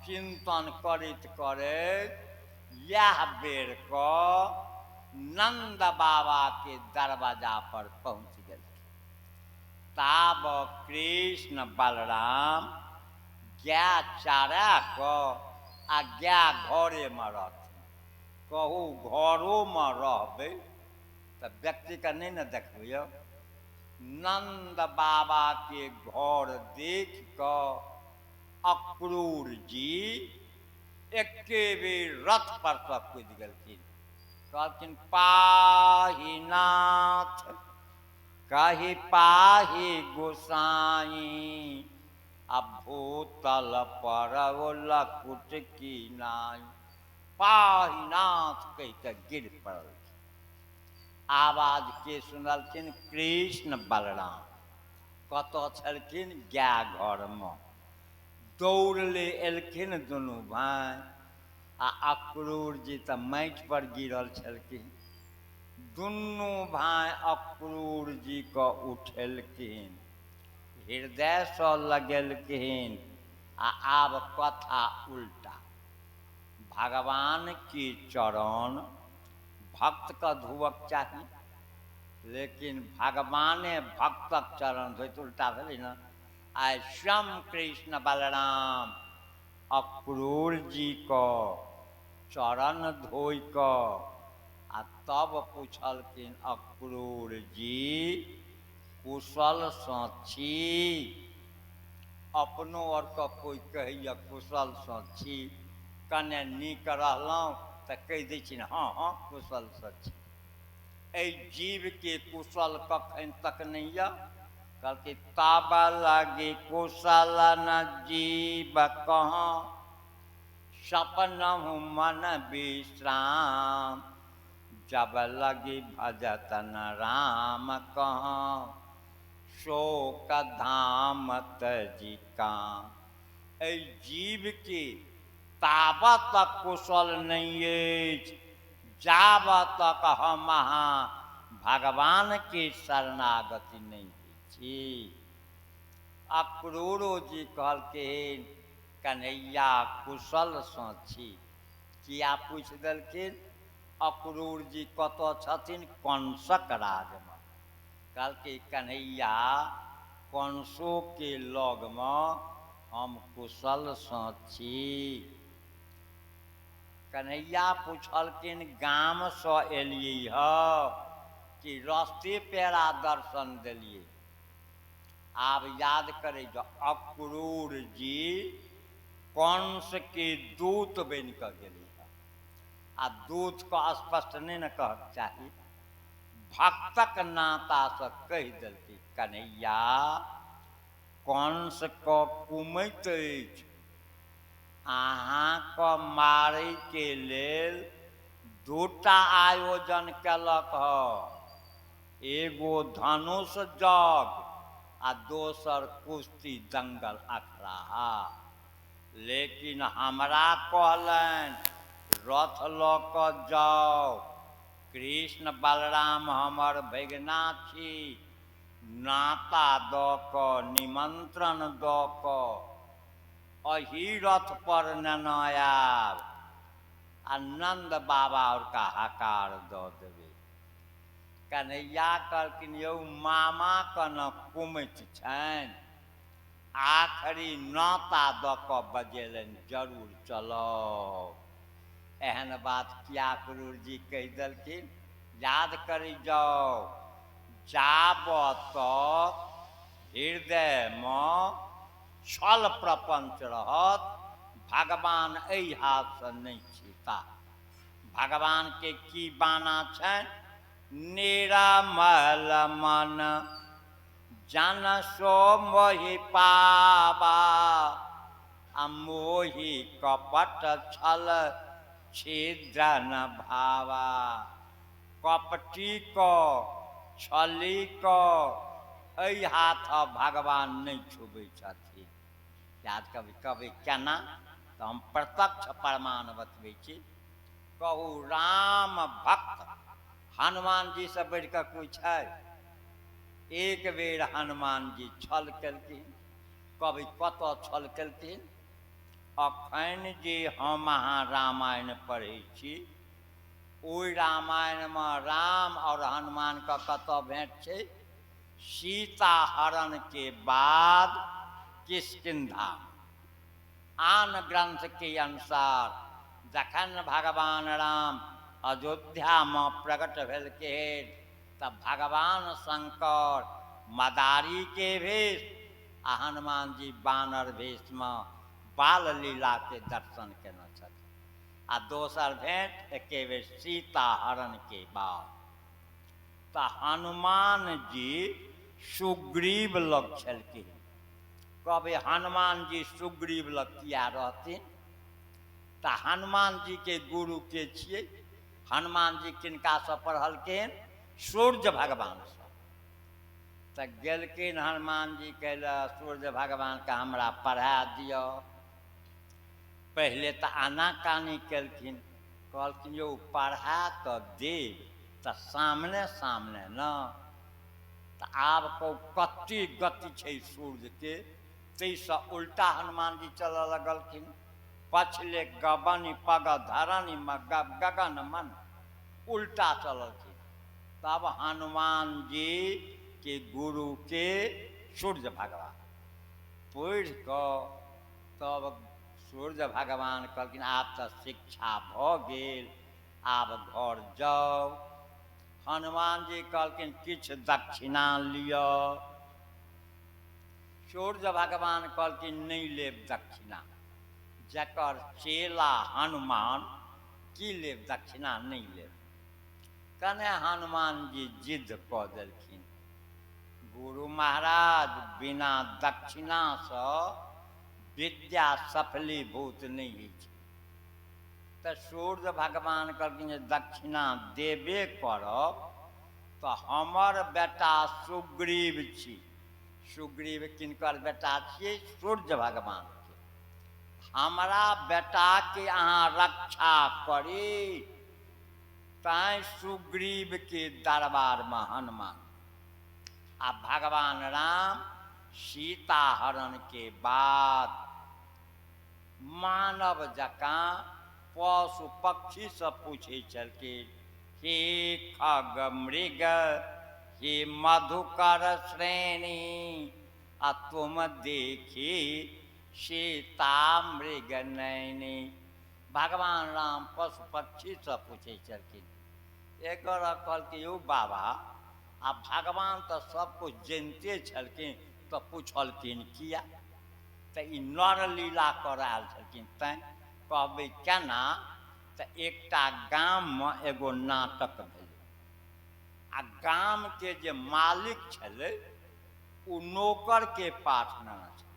चिंतन करित करैत यह बेर को नंद बाबा के दरवाजा पर पहुँच गए। ताब कृष्ण बलराम गाय चारा को आ गाय घरे में रहथिन। कहू घरों में रहबे तो व्यक्ति का नहीं न देखियो। नंद बाबा के घर देख कर अक्रूर जी एके बेर रथ पर से कूद गलखिन। कहलखिन पाहि नाथ कहि पाहि गोसाई, अब भूतल पर लकुट की नाई। पाहि नाथ कह के गिर पड़ल। आवाज के सुनलखिन कृष्ण बलराम। कत छलखिन गाय घर में। दौड़ ले एलखिन दुनू भाई आ अक्रूर जी तऽ माटि पर गिरल छलखिन। दुनू भाई अक्रूर जी को उठेलखिन, हृदय से लगेलखिन आ आब कथा उल्टा। भगवान की चरण भक्त का धुवक चाहिए, लेकिन भगवाने भक्तक चरण धोइत उल्टा भेलै न। आइ स्वयं कृष्ण बलराम अक्रूर जी को चरण धोइ कऽ आ तब पूछलखिन अक्रूर जी कुशल सँ छी। अपनो और के कोई कहैया कुशल सँ छी, कने नीक रहलहुँ तऽ कहि दै छी हाँ हाँ कुशल सँ छी। एहि जीव के कुशल कखन तक नहीं यऽ। कहलकै ताब लगी कुशल न जीव कहाँ, सपनहु मन विश्राम। जब लगी भजत न राम कहाँ, शोक धाम तजी काम। एहि जीव के ताबत तक कुशल नहीं अछि जाबत तक हम अहाँ भगवान के शरणागति नहीं छी। अक्रूरो जी कहलखिन कन्हैया कुशल सँ छी। किया पूछि देलखिन। अक्रूर जी कत छथिन, कंसक राज में। कहलकै कन्हैया कंसो के लग में हम कुशल सँ छी। कन्हैया पूछलखिन गाम सँ एलियै हँ कि रस्ते पेरा दर्शन देलियै। आब याद करे जो अक्रूर जी कंस के दूत बन कऽ गेलै हँ। आ दूत को स्पष्ट नहीं न कहक चाही, भक्तक नाता से कहि देलकै कन्हैया कंस को कुमैत अछि, अहाँ को मारै के लेल दूटा आयोजन केलक हँ। एगो धनुष जग आ दोसर कुश्ती दंगल अखड़ा। लेकिन हमरा कहलनि रथ लऽ कऽ जाउ, कृष्ण बलराम हमर भगिना छी, नाता दऽ कऽ निमंत्रण दऽ कऽ एही रथ पर नेने आयब आ नंद बाबा और का हकार दऽ देबै। कन्हैया कहलखिन यौ मामा के न कुमैत छनि, आखरी नाता दऽ कऽ बजेलनि जरूर चलब। एहन बात किया अक्रूर जी कहि देलखिन। याद करी जाओ जाबत तक हृदय में छल प्रपंच रहत भगवान एहि हाथ से नहीं छीता। भगवान के की बाना छनि, निरामल मन जन सो मोहि पावा, आ मोहि कपट छल छिद्र न भावा। कपटी को छली को एहि हाथ भगवान नहीं छुबै छथिन। याद कभी कभी केना तो हम प्रत्यक्ष प्रमाण बतबै छी। कहू राम भक्त हनुमान जी से बढ़ि कऽ कोइ छै? एक बेर हनुमान जी छल केलखिन। कभी कतऽ छल केलखिन? अखन जे हम अहाँ रामायण पढ़ै छी, ओहि रामायणमे राम और हनुमान का कतऽ भेंट छै? सीता हरण के बाद किष्किंधा। आन ग्रंथ के अनुसार जखन भगवान राम अयोध्या में प्रकट भेलखिन तब भगवान शंकर मदारी के भेष आ हनुमान जी बानर भेष में बाल लीला के दर्शन केने छथिन। आ दोसर भेंट एके बेर सीता हरण के बाद। तो हनुमान जी सुग्रीव लग छलखिन। कभी हनुमान जी सुग्रीव लग किया रहथिन? तो हनुमान जी के गुरु के छिए? हनुमान जी किनका से पढ़लखिन? सूर्य भगवान से। तो गेलखिन हनुमान जी कहला सूर्य भगवान का हमरा पढ़ा दियो। पहले तो आनाकानी केलखिन। कहलखिन यौ पढ़ा तो देव तो सामने सामने न। तो आब कहू कते गति छै सूर्य के, तैसे उल्टा हनुमान जी चल लगलखिन। पछले गबनी पग धरनी गगन मन, उल्टा चललखिन। तब हनुमान जी के गुरु के सूर्य भगवान पढ़ कऽ तब सूर्य भगवान कहलखिन आब तऽ शिक्षा भऽ गेल, आब घर जाउ। हनुमान जी कहलखिन किछु दक्षिणा लिअ। सूर्य भगवान कहलखिन नहीं लेब दक्षिणा। जकर चेला हनुमान की लेब दक्षिणा? नहीं लेब। कने हनुमान जी जिद कऽ देलखिन। गुरु महाराज बिना दक्षिणा से विद्या सफलीभूत नहीं होइ छै। तो सूर्य भगवान कहलखिन जे दक्षिणा देबे करब तो हमर बेटा सुग्रीव छी। सुग्रीव किनकर बेटा छियै? सूर्य भगवान के। हमरा बेटा के अहाँ रक्षा करी। तैं सुग्रीव के दरबार में हनुमान आ भगवान राम सीता हरण के बाद मानव जकाँ पशु पक्षी से पूछे छलखिन, हे खग मृग, हे मधुकर श्रेणी, आ तुम देखी सीता मृग नैनी। भगवान राम पशु पक्षी से पूछे छलखिन। एक कहलखिन यौ बाबा आ भगवान तो सब कुछ जानते छलखिन तो पूछलखिन किया? तो ई नर लीला करायल छलखिन। तैं कहबै केना? तो एकटा गाम में एगो नाटक भेल। आ गाम के जे मालिक छलै उ नौकर के पाठ नेने छलै।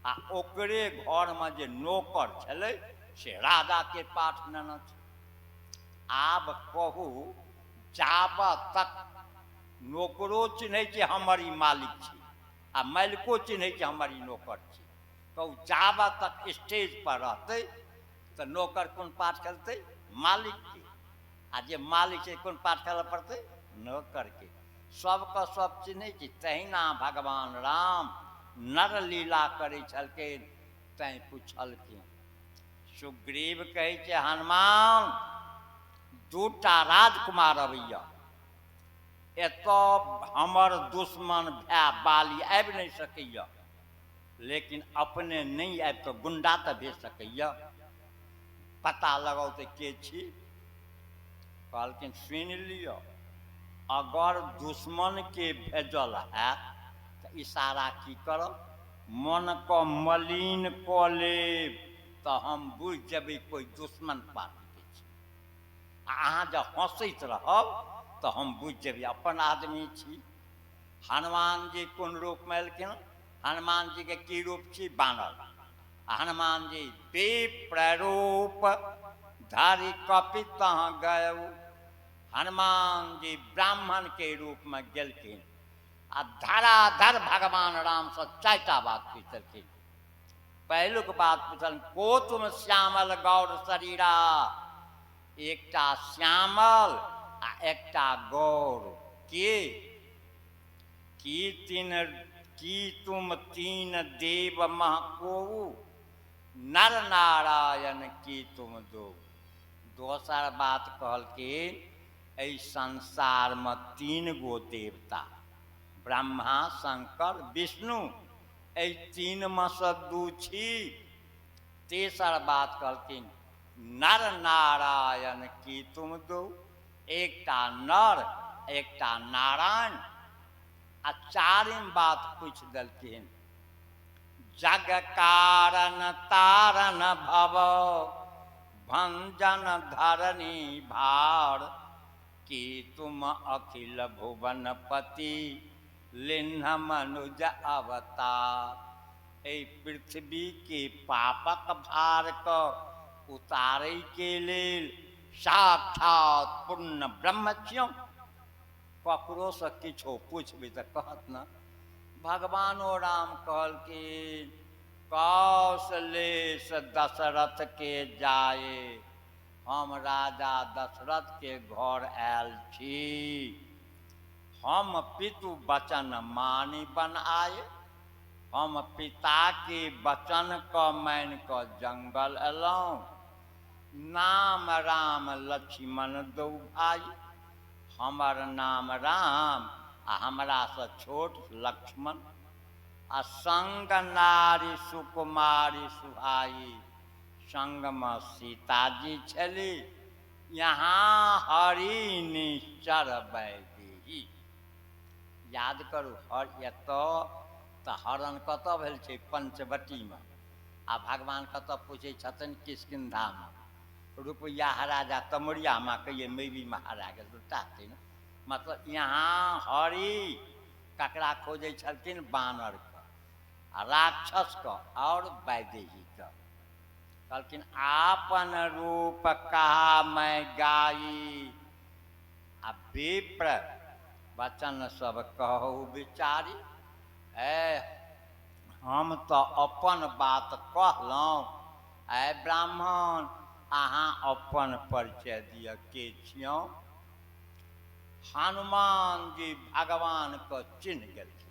आ ओकरे घर में जे नौकर छलै से राजा के पाठ नेने छलै। आब कहू जाबत तक नौकरो चिन्है छै हमर ई मालिक छी आ मालिको चिन्है छै हमर ई नौकर छी, कहू जाबत तक स्टेज पर रहतै तो नौकर कोन पाठ खेलतै? मालिक के। आ जे मालिक छै कोन पाठ खेलऽ पड़तै? नौकर के। सबके सब चिन्है छै। तहिना भगवान राम नर लीला करै छलखिन। तैं पूछलखिन। सुग्रीव कहै छै हनुमान दूटा राजकुमार अबैया, एतऽ हमर दुश्मन भाय बाली आबि नहीं सकैया, लेकिन अपने नहीं आबि कऽ गुंडा तऽ भेज सकैया। पता लगाओ तो के छी? कहलखिन सुनि लिअ, अगर दुश्मन के भेजल हैत तऽ इशारा की करब? मन को मलिन कऽ लेब तऽ हम बुझि जेबै कोई दुश्मन पार्टी के छी। अहाँ जब हंसैत रहब तो हम बुझि जेबै अपन आदमी छी। हनुमान जी कोन रूप में एलखिन? हनुमान जी के की रूप छी? बानर। हनुमान जी विप्र रूप धारी कपित गयउ। हनुमान जी ब्राह्मण के रूप में गेलखिन आ धराधर भगवान राम से 4टा बात पूछलखिन। पहिलुक बात पूछल को तुम श्यामल गौर शरीरा, एकटा श्यामल आ एकटा गौर के, की तुम तीन देव महको, नर नारायण की तुम दो। दोसर बात कहलखिन एहि संसार में तीन गो देवता, ब्रह्मा शंकर विष्णु, एहि तीन में से दू छी। तेसर बात कहलखिन नर नारायण की तुम दो, एकटा नर एकटा नारायण। आ चारिम बात पूछ देलखिन जग कारण तारण भव, भंजन धरनी भार, कि तुम अखिल भुवन पति, लिन्ह मनुज अवतार। एहि पृथ्वी के पापक भार को उतारै के लेल साक्षात पूर्ण ब्रह्म छियौ। ककरो से किछो पूछबे तो कहत न। भगवानो राम कहलखिन कौशलेश दशरथ के जाए, हम राजा दशरथ के घर आयल छी। हम पितु वचन मानी बन आए, हम पिता के वचन को मान क जंगल एलौं। नाम राम लक्ष्मण दो भाई, हमर नाम राम आ हमरा से छोट लक्ष्मण। आ संग नारी सुकुमारी सुहाई, संग में सीता जी छली, यहाँ हरि निश्चर बैदेही। याद करू हर एतो तो हरण कत भेल छै पंचवटी में, आ भगवान कत पूछे छथिन किष्किंधा में। रुपया राजा तमोरिया में कहिए मैवी में हरा गेल दूटा थे न। मतलब यहाँ हरि ककरा खोजे छलखिन बानर का, राक्षस का और वैदेही का। कहलखिन आपन रूप कहा मैं गाई, आ विप्र वचन सब कहू विचारी। हम तो अपन बात कहलौं, ब्राह्मण अहाँ अपन परिचय दिअ के छियौ। हनुमान जी भगवान को चिन्ह गेलखिन।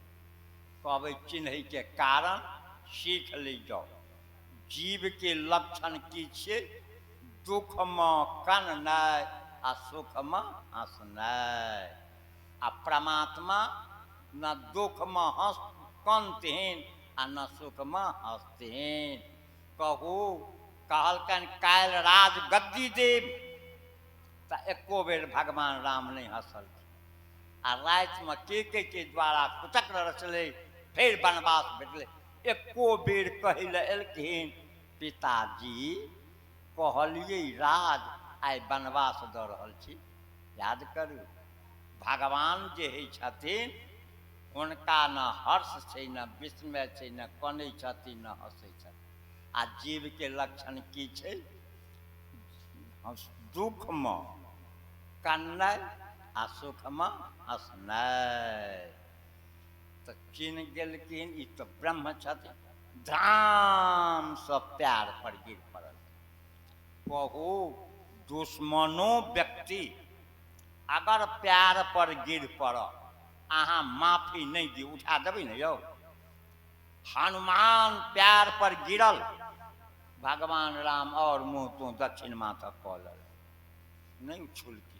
कहबै चिन्ह के कारण सीख ली जाओ। जीव के लक्षण की छियै? दुख में कननाइ आ सुख में हंसनाइ। आ परमात्मा न दुख में कनथिन आ न सुख में हंसथिन। कहू कहलकन काल राज गद्दी देव, तो एको बेर भगवान राम नहीं हंसलखिन। आ रात में के द्वारा कुचक्र रचले, फिर वनवास भेटले, एको बेर कहले एलखिन पिताजी कहलिए राज आइ वनवास द रहल छी। याद करू भगवान जे है छथिन हुनका न हर्ष छै न विस्मय छै, न कनै छथिन न हंसै छथिन। आ जीव के लक्षण की छै? दुख में कन्नाइ आ सुख में हंसनाइ। तो चिन्ह गेलखिन ई तो ब्रह्म छथिन। धाम से प्यार पर गिर पड़ल। कहू दुश्मनो व्यक्ति अगर प्यार पर गिर पड़, अहाँ माफी नहीं दी, उठा देबै न यौ। हनुमान प्यार पर गिरल, भगवान राम और मुँह तो दक्षिण माथा कॉलर नहीं छुलकी।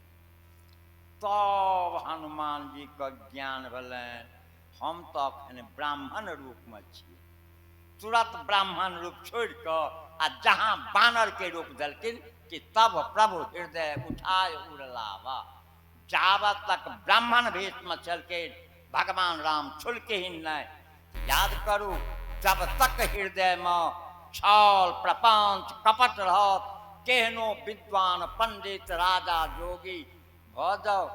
तब हनुमान जी का ज्ञान भेलनि हम तो अखन ब्राह्मण रूप में छी। तुरंत ब्राह्मण रूप छोड़ कर आ जहाँ बानर के रूप देलखिन कि तब प्रभु हृदय उठाए उड़लावा। जावत तक ब्राह्मण भेष में चलके भगवान राम छुलके ही नहीं। याद करू जब तक हृदय में छल प्रपंच कपट रहत, केहनो विद्वान पंडित राजा जोगी भ जाओ,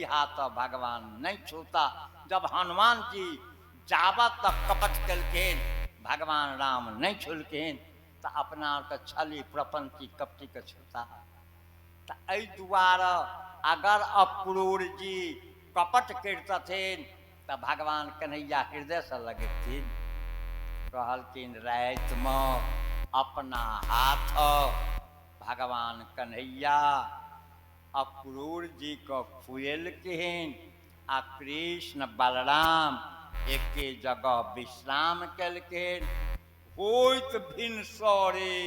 हाथ भगवान नहीं छूता। जब हनुमान जी जावत तक कपट कलखिन, भगवान राम नहीं छुलखिन, तो अपना के छली प्रपंची कपटी के छूता। तो एहि दुआरे अगर अक्रूर जी कपट करतथिन तो भगवान कन्हैया हृदय से लगेथिन। कहलखिन राति में अपना हाथ भगवान कन्हैया अक्रूर जी को खुएलखिन आ कृष्ण बलराम एके जगह विश्राम कलखिन। होइत भिनसरे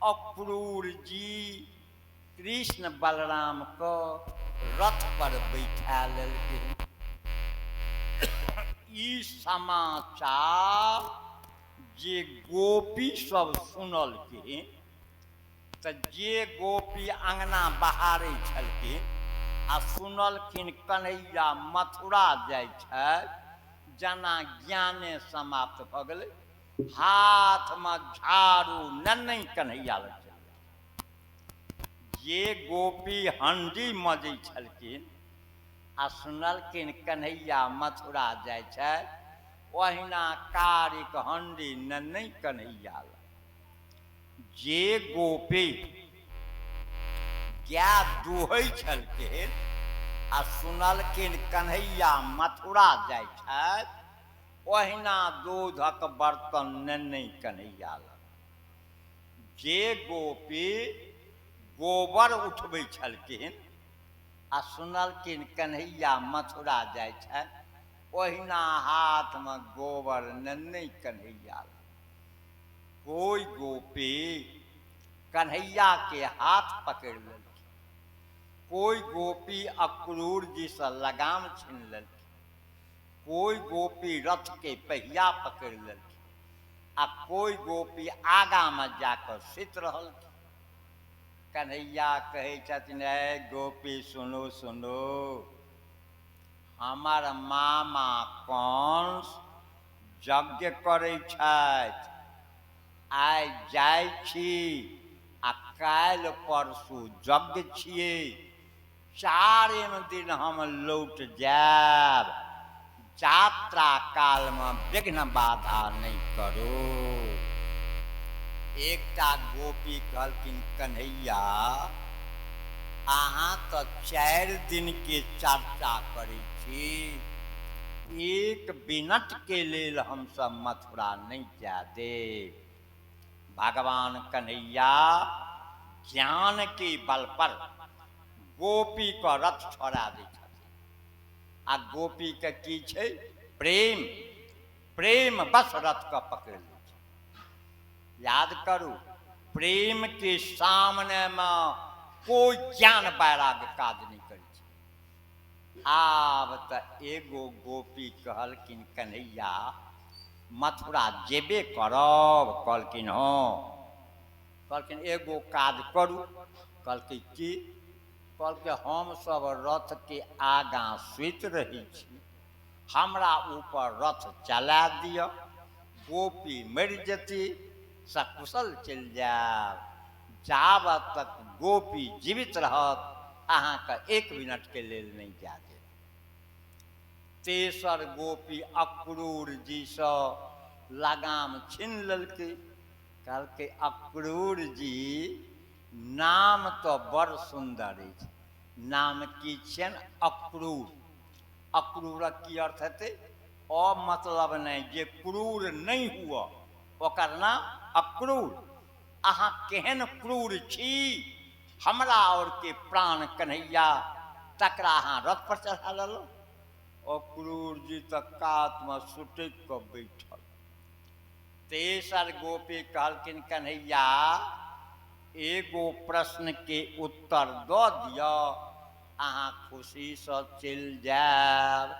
अक्रूर जी कृष्ण बलराम को रथ पर बैठा लेलखिन। ई समाचार जे गोपी सब सुनलखिन तऽ जे गोपी अंगना बहारै छलखिन आ सुनलखिन कन्हैया मथुरा जाइ छथि जना ज्ञाने समाप्त भऽ गेलै। हाथ में झाड़ू नन्ही कन्हैया लग चलि। जे गोपी हंडी मजै छलखिन आ सुनलखिन कन्हैया मथुरा जाइ छथि ओहिना कारिक हंडी नन्ही कन्हैया लग। जे गोपी गाय दुहै छलखिन आ सुनलखिन कन्हैया मथुरा जाइ छथि ओहिना दूधक बर्तन नन्ही कन्हैया लग। जे गोपी गोबर उठबै छलखिन आ सुनलखिन कन्हैया मथुरा जाइ छथि ओहिना हाथ में गोबर नन्ही कन्हैया लग। कोई गोपी कन्हैया के हाथ पकड़ लेलखिन, कोई गोपी अक्रूर जी से लगाम छीन लेलखिन, कोई गोपी रथ के पहिया पकड़ लेलखिन आ कोई गोपी आगा में जाकर सुति रहलखिन। कन्हैया कहै छथिन ऐ गोपी सुनू सुनू, हमर मामा कंस यज्ञ करै छथि। आइ जाइ छी आ काल्हि परसू यज्ञ छियै, चारिम दिन हम लौट जायब। यात्रा काल में विघ्न बाधा नहीं करू। एकटा गोपी कहलखिन कन्हैया अहाँ तो 4 दिन के चर्चा करै छी, एक मिनट के लेल हम सब मथुरा नहीं जा देब। भगवान कन्हैया ज्ञान के बल पर गोपी को रथ छोड़ा दै छथिन आ गोपी के की छै प्रेम, प्रेम बस रथ को पकड़ लै छै। याद करू प्रेम के सामने में कोई ज्ञान वैराग्य काज नहीं करे छै। आब त एगो गोपी कहलखिन कन्हैया मथुरा जेबे करब? कहलखिन हाँ। कहलखिन एगो काज करू। कहलखिन की? कहलकै हम सब रथ के आगा सुति रही छी, हमरा ऊपर रथ चला दिया, गोपी मरि जेती, सकुशल चलि जायब। जाबत तक गोपी जीवित रहत अहाँके 1 मिनट के लेल नहीं जा देब। तेसर गोपी अक्रूर जी से लगाम छीन लेलकै। कहलकै अक्रूर जी नाम तो बड़ सुंदर अछि, नाम की छियनि? अक्रूर। अक्रूरक की अर्थ हेतै? मतलब नहीं, जे क्रूर नहीं हुआ ओकर नाम अक्रूर। अहाँ केहन क्रूर छी, हमरा और के प्राण कन्हैया तकरा अहाँ रथ पर चढ़ा लेलहुँ। अक्रूर जी तक कात में सुटक कऽ बैठल। तेसर गोपी कहलखिन कन्हैया एगो प्रश्न के उत्तर दऽ दिअ, अहाँ खुशी से चलि जायब।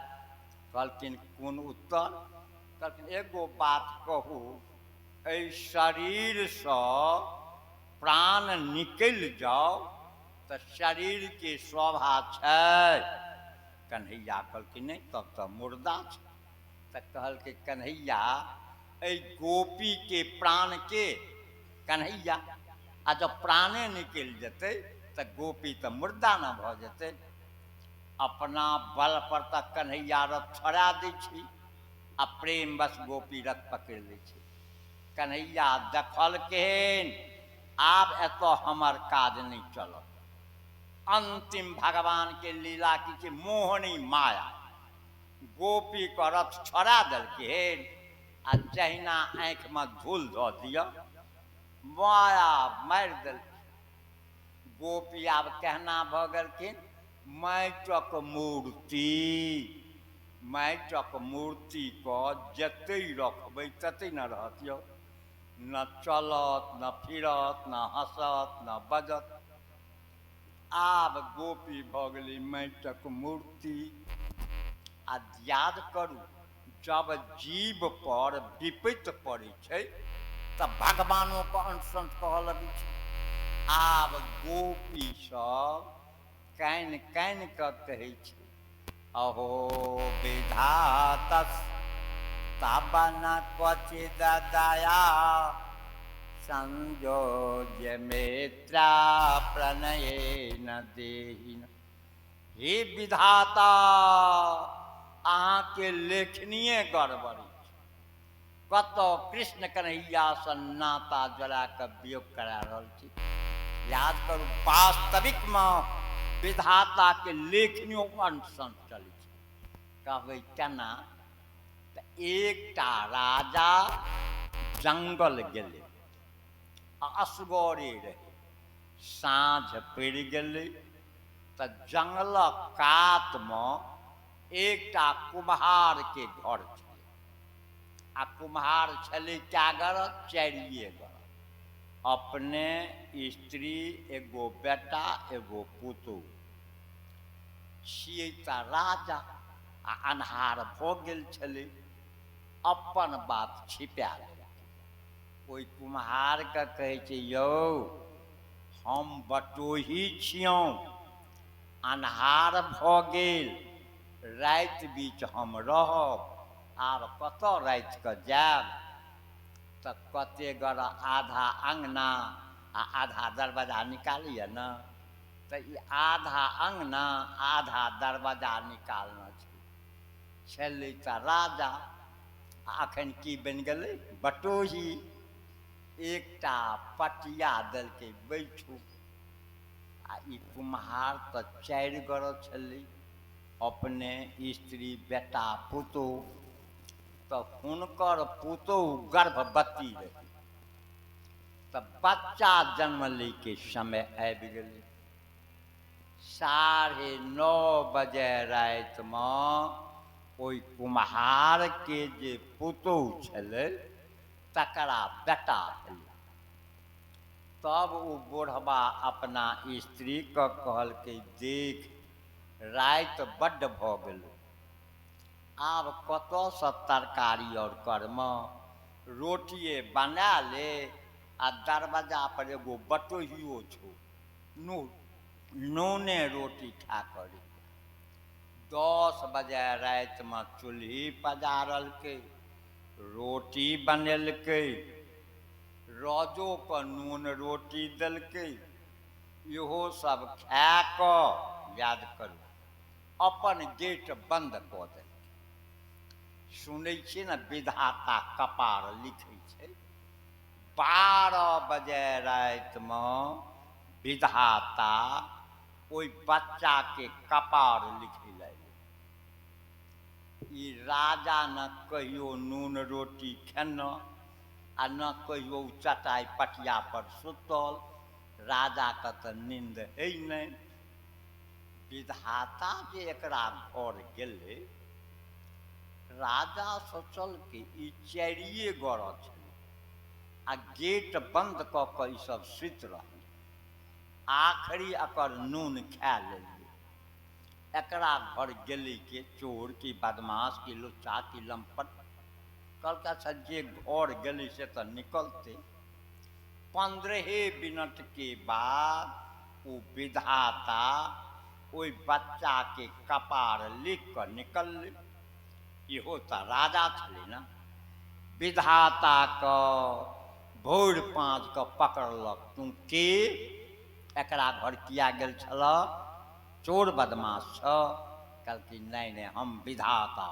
कहलखिन कोन उत्तर? कहलखिन एगो बात कहू, एहि शरीर से प्राण निकलि जाओ तऽ शरीर के शोभा छै? कन्हैया कहलखिन नहीं, तब तऽ मुर्दा छै। तऽ कहलकै कन्हैया एहि गोपी के प्राण के? कन्हैया आ जब प्राणे निकलि जेतै तऽ गोपी तऽ मुर्दा न भऽ जेतै। अपना बल पर तऽ कन्हैया रथ छोड़ा दै छी आ प्रेम बस गोपी रथ पकड़ि लै छै। कन्हैया देखलखिन आब एतऽ हमर काज नहीं चलत। अंतिम भगवान के लीला की छै? मोहनी माया। गोपी को रथ छोड़ा देलखिन आ जहिना आँख में धूल धऽ दिया माया मारि देल। गोपी आब कहना भऽ गेलखिन माटिक मूर्ति, माटिक मूर्तिके जते रखबै तते न रहत यौ, न चलत न फिरत न हँसत न बजत। आब गोपी भऽ गेलै माटिक मूर्ति। आ याद करू जब जीव पर विपत्ति पड़ै छै तब भगवानों को अंशंस कहऽ लगै छै। आब गोपी सब कानि कानि कऽ कहै छै अहो विधातस् तबन क्वचिद दया संयोज्य मित्रा प्रणयेन देहिन। हे विधाता अहाँके लेखनीय गड़बड़ छै। कतऽ कृष्ण कन्हैया सँ नाता जोड़ा कऽ वियोग करा रहल छी। याद करू वास्तविकमे विधाताके लेखनियो अनशन चलै छै। कहबै केना तऽ एकटा राजा जंगल गेलै आ असगरे रहै। साँझ पड़ि गेलै तऽ जंगलक कातमे एकटा कुम्हारके घर छलै। आ कुम्हार छलै कए गरह, 4 गरह। अपने स्त्री एगो बेटा एगो पुतोह। छियै तऽ राजा आ अन्हार भऽ गेल छलै। अपन बात छिपा लेलकै। ओहि कुम्हारके कहै छै यौ हम बटोही छियौं, अन्हार भऽ गेल, राति बीच हम रहब, आब कतऽ राति कऽ जायब। तऽ कते गरह आधा अङ्गना आ आधा दरवाजा निकालैए ने, तऽ ई आधा अङ्गना आधा दरवाजा निकालने छै। छलै तऽ राजा आ एखन की बनि गेलै बटोही। एकटा पटिया देलकै बैठू। आ ई कुम्हार तऽ 4 गरह छलै, अपने स्त्री बेटा पुतोह। तऽ हुनकर पुतोह गर्भवती रही। तऽ बच्चा जन्म लैके समय आबि गेलै। 9:30 बजे रातिमे ओहि कुम्हारके जे पुतोह छलै तकरा बेटा भेलै। तब ओ बुढ़बा अपना स्त्रीके कहलकै देख राति बड्ड भऽ गेलै, आब कतऽसँ तरकारी और करमे, रोटिए बना ले आ दरवाजा पर एगो बटोहियो छौ, नूने रोटी खा कऽ रहि। 10 बजे रातिमे चूल्ही पजारलकै, रोटी बनेलकै, रोजोके नून रोटी देलकै। इहो सब खा कऽ याद करू अपन गेट बंद कऽ देलकै। सुनै छियै ने विधाता कपार लिखै छै। 12 बजे रातिमे विधाता ओहि बच्चाके कपार लिखै लगलै। ई राजा न कहियो नून रोटी खेना आ न कहियो चटाइ पटिया पर सुतल। राजाके तऽ नींद है नहि। विधाता जे एकरा घर गेलै, राजा सोचलकै ई 4 गरह छलै आ गेट बंद कऽ कऽ ई सब सुति रहलै। आखिरी एकर नून खा लेलियै। एकरा घर गेलै के चोर कि बदमाश कि लुच्चा कि लम्पट, कहलकै अच्छा जे घर गेलै से तऽ निकलतै। 15 मिनटके बाद ओ विधाता ओहि बच्चाके कपार लिख कऽ निकललै। इहो तऽ राजा छलै ने। विधाताके भोर पाँचके पकड़लक, तू के एकरा घर किया गेल छलऽ, चोर बदमाश छ। कहलकै नहि नहि हम विधाता,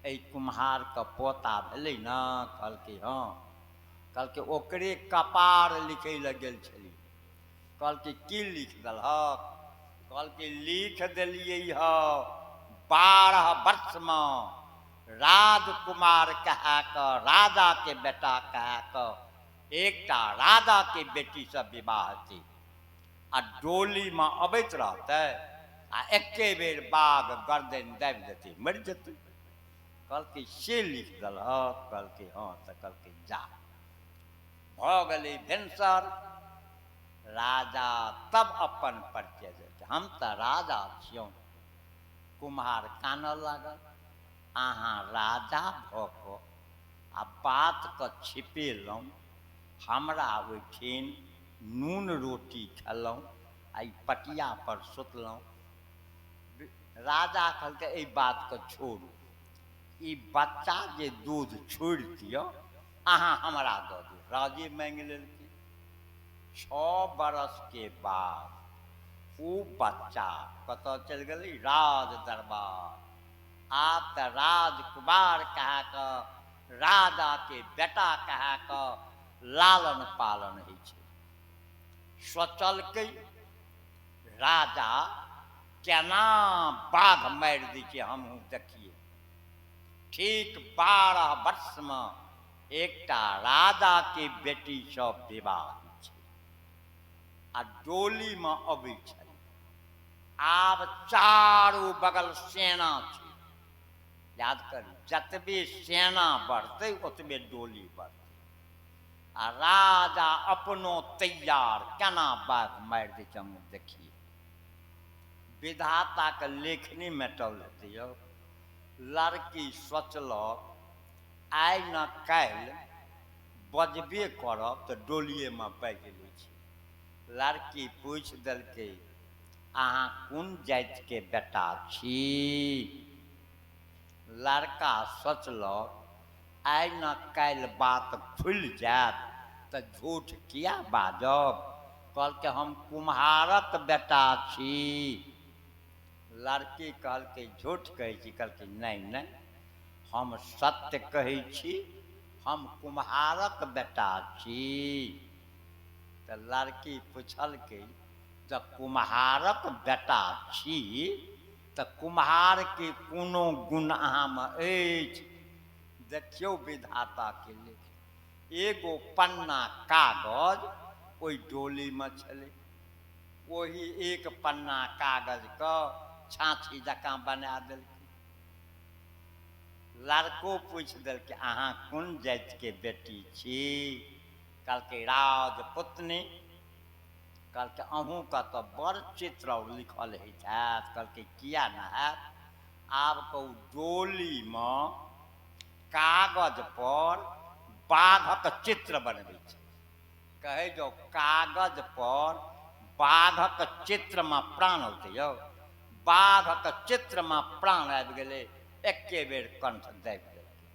एहि कुम्हारके पोता भेलै ने। कहलकै हँ। कहलकै ओकरे कपार लिखै लए गेल छली। कहलकै की लिख देलहक। कहलकै लिख देलियै हँ 12 वर्षमे राजकुमार कह कऽ राजा के बेटा कह कऽ एकटा राजा के बेटी से विवाह थी आ डोली में अबैत रहते आ एके बेर बाघ गर्दन दाबि देते मरि जेतै। कहलकै से लिख देलहक? कहलकै हाँ। तऽ कहलकै जा। भऽ गेलै भिनसर। राजा तब अपन परिचय देलकै, हम तऽ राजा छियौ। कुम्हार कानऽ लागल, अहाँ राजा भऽ कऽ आ बातके छिपेलहुँ, हमरा ओहिठिन नून रोटी खेलहुँ आ ई पटिया पर सुतलहुँ। राजा कहलकै एहि बातके छोड़ू, ई बच्चा जे दूध छोड़ि दियौ अहाँ हमरा दऽ दियौ। राजे मांगि लेलकै। 6 बरस के बाद वो बच्चा कतऽ चलि गेलै? राज दरबार। आब तऽ राजकुमार कह कऽ राजा के बेटा कह कऽ लालन पालन होइ छै। सोचलकै राजा केना बाघ मारि दै छै हमहूँ देखिए। ठीक 12 वर्ष में एकटा राजा के बेटी से विवाह होइ छै आ डोली में अबै छै। आब चारू बगल सेना छै। याद करू, जतबे सेना बढ़तै ओतबे डोली बढ़तै। आ राजा अपनो तैयार, केना बाघ मारि दै छै हम देखिए। विधाता के लेखनी मेटल हेतै यौ। लड़की सोचलक आइ न काल्हि बजबे करब तऽ डोलिए में बाजि लै छै। लड़की पूछि देलकै अहाँ कोन जाति के बेटा छी? लड़का सोचलक आइ न काल्हि बात खुलि जायत तऽ झूठ किया बाजब। कहलकै हम कुम्हारक बेटा छी। लड़की कहलकै झूठ कहै छी? कहलकै नहीं नहीं, हम सत्य कहै छी, हम कुम्हारक बेटा छी। तऽ लड़की पुछलकै जब कुम्हारक बेटा छी तऽ कुम्हार के कोनो गुण अहाँ में अछि? देखियौ विधाता के लेख। एगो पन्ना कागज ओहि डोली में छलै। वही एक पन्ना कागज को छाछी जकाँ बना देलकै। लड़को पूछि देलकै अहाँ कोन जाति के बेटी छी? कहलकै राजपुतनी। कहलकै अहूँके तऽ बड़ चित्र लिखल होइत हैत। कहलकै किया न हैत। आब कहू डोली में कागज पर बाघक चित्र बनबै छै। कहै जो कागज पर बाघक चित्र में प्राण होते यौ। बाघक चित्र में प्राण आबि गेलै, एके बेर कंठ दाबि देलकै।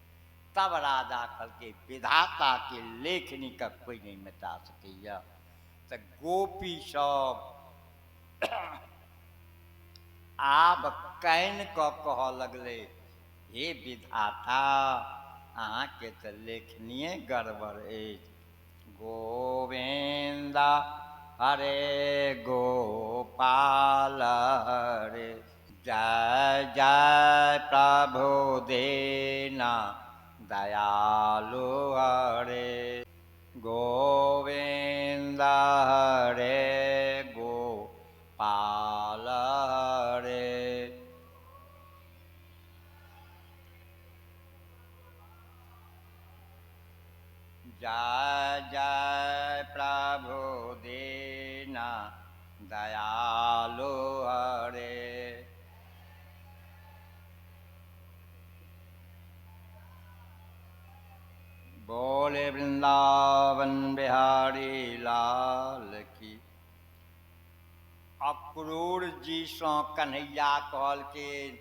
तब राजा कहलकै विधाता के लेखनी का कोई नहीं मिटा सकैया। तऽ गोपी सब आब कानि कऽ कहऽ लगलै हे विधाता अहाँके तऽ लेखनिए गड़बड़ अछि। गोविंदा हरे गोपाल हरे जय जय प्रभु दीना दयालु हरे। गोविंद हरे गोपाल हरे। जय जय प्रभु दीना दयालु हरे। बोले वृंदावन बिहारी लाल की। अक्रूर जी से कन्हैया कहलखिन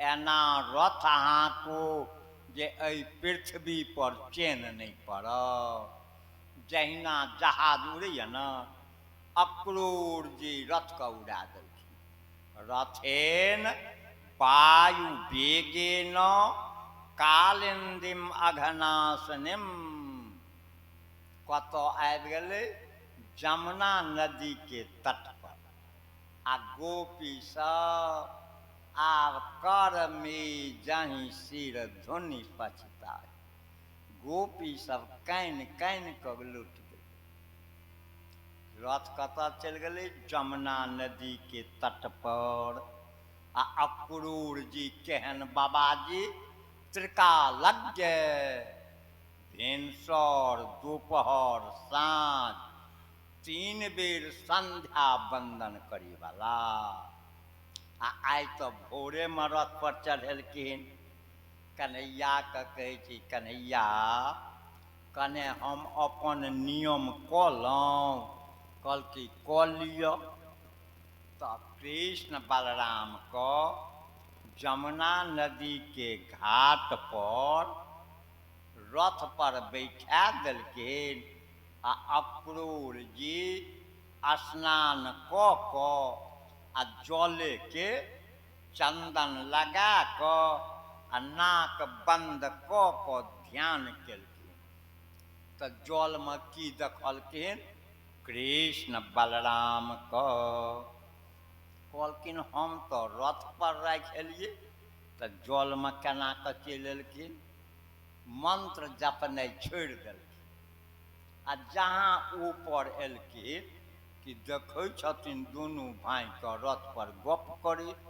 एना रथ हाँकू जे एहि पृथ्वी पर चैन नहीं पड़त। जहिना जहाज उड़ैया न, अक्रूर जी रथ का उड़ा देलखिन। रथेन वायु वेगेन कालिंदिम अघनाशनिम। कतऽ आबि गेलै? जमुना नदी के तट पर। आ गोपी सब आब कर में जाहि सिर धुनि पछताई। गोपी सब कानि कानि कऽ लुटि गेल। रथ कतऽ चलि गेलै? जमुना नदी के तट पर। आ अक्रूर जी केहन बाबाजी त्रिकालज्ञ, भिनसर दोपहर साँझ 3 बेर संध्या वंदन करीवाला। आ आइ तऽ भोरेमे रथ पर चढ़ेलखिन। कन्हैया के कहै छी, कन्हैया कने हम अपन नियम कऽ लौं। कहलकै कऽ लिअ। तऽ कृष्ण बलराम को जमुना नदी के घाट पर रथ पर बैठा देलखिन। आ अक्रूर जी स्नान कऽ कऽ आ जले के चंदन लगा कऽ आ नाक बंद कऽ कऽ ध्यान केलखिन। तऽ जल में की देखलखिन? कृष्ण बलराम को। कहलखिन हम तो रथ पर राखि एलियै, तऽ जल में केना कऽ चलि एलखिन? मंत्र जपनाइ छोड़ि देलखिन। आ जहाँ ऊपर एलखिन कि देखै छथिन दुनू भाई के रथ पर गप करैत।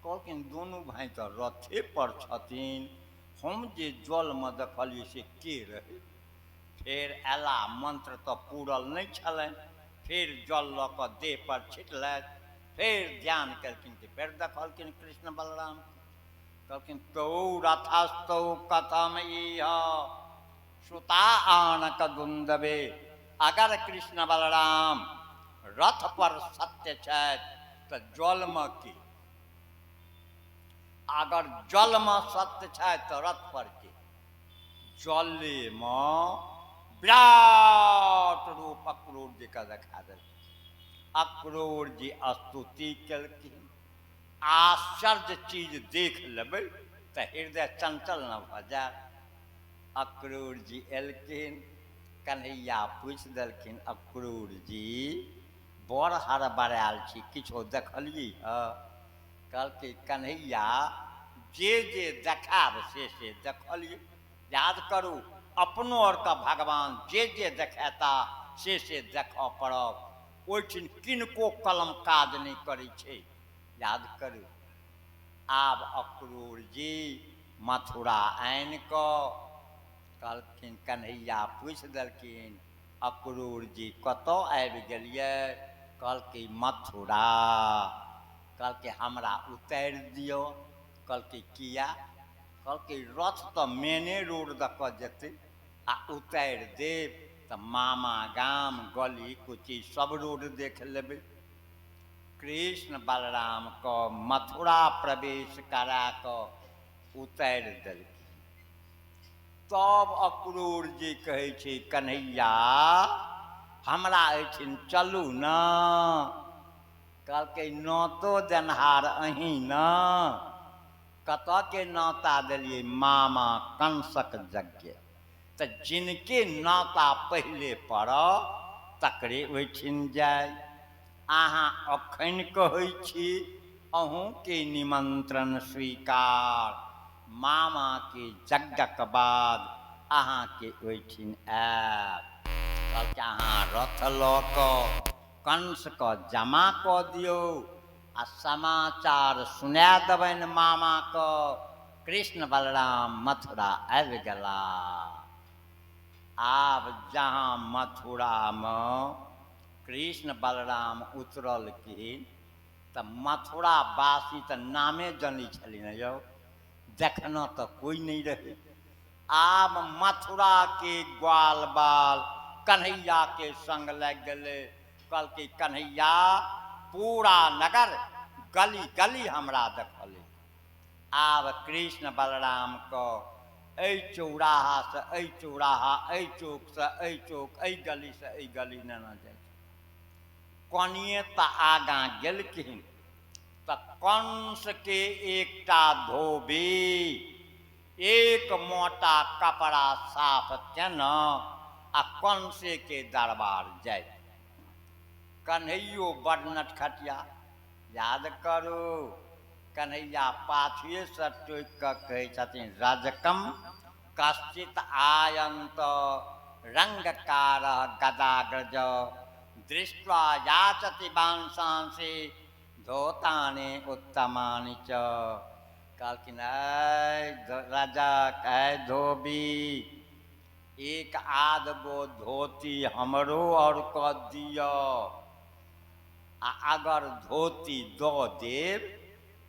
कहलखिन दुनू भाई तऽ रथे पर छथिन, हम जे जल में देखलियै से के रहै? फेर अयला, मंत्र तऽ पूरल नहीं छलनि। फेर जल लऽ कऽ देह पर छिटलथि। फेर ध्यान केलखिन कि फेर देखलखिन कृष्ण बलराम। कहलखिन तौ रथस्थौ कथम इह सुता आनक दुंदबे। अगर कृष्ण बलराम रथ पर सत्य छथि तऽ जल में की? अगर जल में सत्य छथि तऽ रथ पर की? जले में विराट रूप अक्रूर जी का देखा देलखिन। अक्रूर जी स्तुति केलखिन। आश्चर्य चीज देख लेबै तऽ हृदय चंचल न भऽ जाय। अक्रूर जी एलखिन। कन्हैया पूछि देलखिन, अक्रूर जी बड़ हड़बड़ायल छी, किछो देखलियै हँ? कहलकै कन्हैया जे जे देखाब से देखलियै। याद करू, अपनो और का भगवान जे जे देखेता से देखऽ पड़त। ओहिठिन किनको कलम काज नहीं करै छै। याद करू। आब अक्रूर जी मथुरा आनि कऽ कहलखिन, कन्हैया पूछि देलखिन अक्रूर जी कतऽ आबि गेलियै? कहलकै मथुरा। कहलकै हमरा उतारि दियौ। कहलकै किया? कहलकै रथ तऽ मेने रोड दऽ कऽ जेतै, आ उतारि देब तऽ मामा गाम गली कुची सब रोड देख लेबै। कृष्ण बलराम को मथुरा प्रवेश करा कऽ उतारि देलखिन। तब अक्रूर जी कहै छै, कन्हैया हमरा एहिठिन चलू न। कहलकै नौतो देनहार अहीं न। कतऽ के नौता देलियै? मामा कंसक यज्ञ। तऽ जिनके नौता पहिले पड़ऽ तकरे ओहिठिन जाय। अहाँ अखन कहै छी अहूँ के निमंत्रण स्वीकार। मामा के यज्ञक बाद अहाँ के ओहिठिन आयब। कहलकै अहाँ रथ लऽ कऽ कंस के जमा कऽ दियौ आ समाचार सुना देबनि मामा को। कृष्ण बलराम मथुरा आबि गेला। आब जहाँ मथुरा में कृष्ण बलराम उतरलखिन तऽ मथुरा वासी तऽ नामे जनै छलिन यौ, देखना तो कोई नहीं रहे। आब मथुरा के ग्वाल बाल कन्हैया के संग लग गए। कहलकै कन्हैया पूरा नगर गली गली हमरा देखले। आब कृष्ण बलराम को एहि चौराहा से एहि चौराहा, एहि चौक से एहि चौक, एहि गली से एहि गली नेना जाय। कनिए तऽ आगाँ गेलखिन तऽ कंस के एकटा धोबी एक मोटा कपड़ा साफ केना आ कंसे के दरबार जाय। कन्हैयो बड़ नटखटिया। याद करू कन्हैया पाछिए से टोकि कऽ कहै छथिन रजकम कश्चित आयंत रंगकार गदाग्रज दृष्ट्वा याचति वांसांसि धोतानि उत्तमानि च। कहलखिन रजक धोबी एक आध गो धोती हमरो और कऽ दिअ आ अगर धोती दऽ देब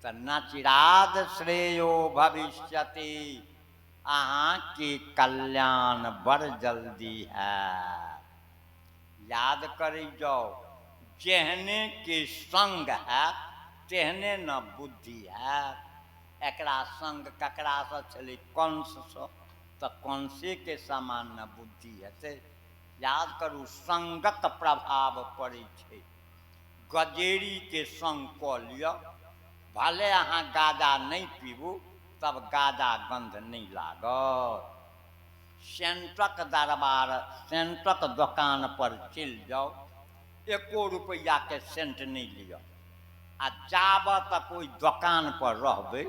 तऽ नचिराद श्रेयो भविष्यति अहाँके कल्याण बड़ जल्दी है। याद करी जाओ जेहने के संग है तेहने न बुद्धि है। एकरा संग ककरा से छलै कंस से तऽ कंसे के समान न बुद्धि हेतै। याद करू संगत प्रभाव पड़ै छै। गजेरी के संग कऽ लिअ भले अहाँ गाजा नहीं पीबू तब गाजा गंध नहीं लागत। सेंटक दरबार सेंटक दुकान पर चल जाओ 1 रुपया के सेंट नहीं लिया आ जाब तक कोई दुकान पर रहबे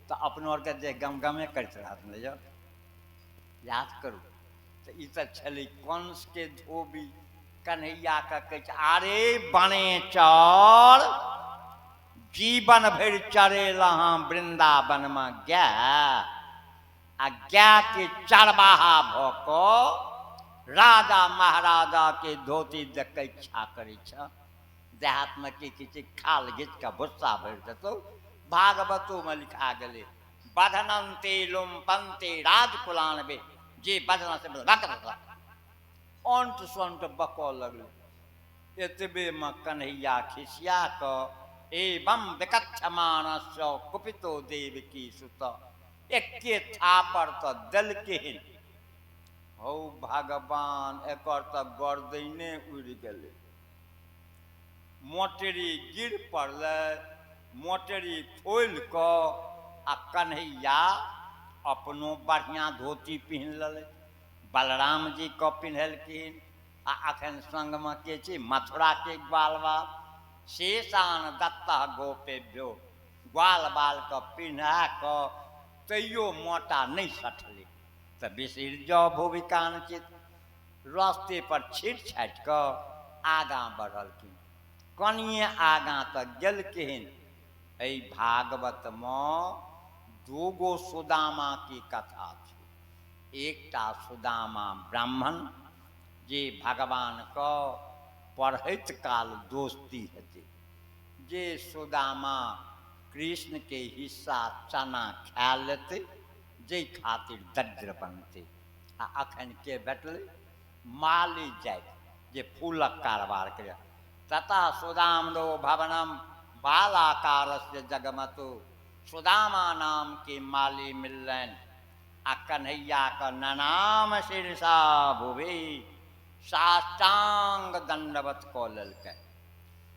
तो अपनो के जे गमगमे करते रहत ने। याद करू तो ई तो छलै कंस के धोबी कन्हैया के कहे अरे बने चर जीवन भर चरेला वृंदावन में गाय आ गाय के चरवाहा भ क राजा महाराजा के धोती देखे इच्छा करे छ। देहात में कि खाल घीच के भुस्सा भर देतौ। भागवतो में लिखा गए बधनंते लुम्पंते राजकुलानबे जे बधना से अंत संत बक लगल। एतबे में कन्हैया खिसिया क एवं विकक्षमानस कुपितो देवकी सुत एके थापर तो दल के हो भगवान एकर तो गर्दने उड़ गए। मोटरी गिर पड़ल मोटरी खोल क आ कन्हैया अपनो बढ़िया धोती पिन्ह ले बलराम जी को पिन्हलखिन आ अखन संग में के छी मथुरा के ग्वाल बाल शेषान दत्ता गोपेभ्यो ग्वाल बाल को पिन्हा क तैयो मोटा नहीं सठले तो बिसर जाओ भूविकांचित रास्ते पर छीट छाट क आगा बढ़लखिन। कनिए आगा तक गेलखिन। एहि भागवत में 2 गो सुदामा की कथा छे। एकटा सुदामा ब्राह्मण जे भगवान को पढ़ैत काल दोस्ती हेतै जे सुदामा कृष्ण के हिस्सा चना खा लेते जे खातिर दरिद्र बनते। आ अखन के भेटल माली जाति जे फूलक कारोबार करे तथा सुदामनो भवनम बालाकार से जगमतो सुदामा नाम के माली मिलन आ कन्हैया का ननाम शीर्षा भुवि साष्टांग दंडवत कऽ लेलकै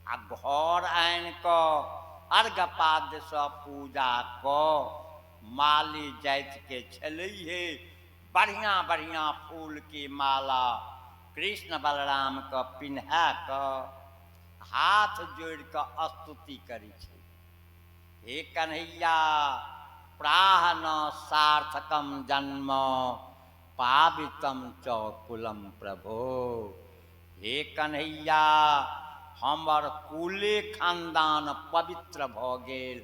आ घर आनि कऽ अर्घपाद्य से पूजा क माली जाति के छलैहे बढ़िया बढ़िया फूल की माला कृष्ण बलराम के पिन्हा क हाथ जोड़ क स्तुति करी छै। हे कन्हैया प्राह न सार्थकम जन्म पावितम च कुलम प्रभो। हे कन्हैया हमर कुले खानदान पवित्र भ गेल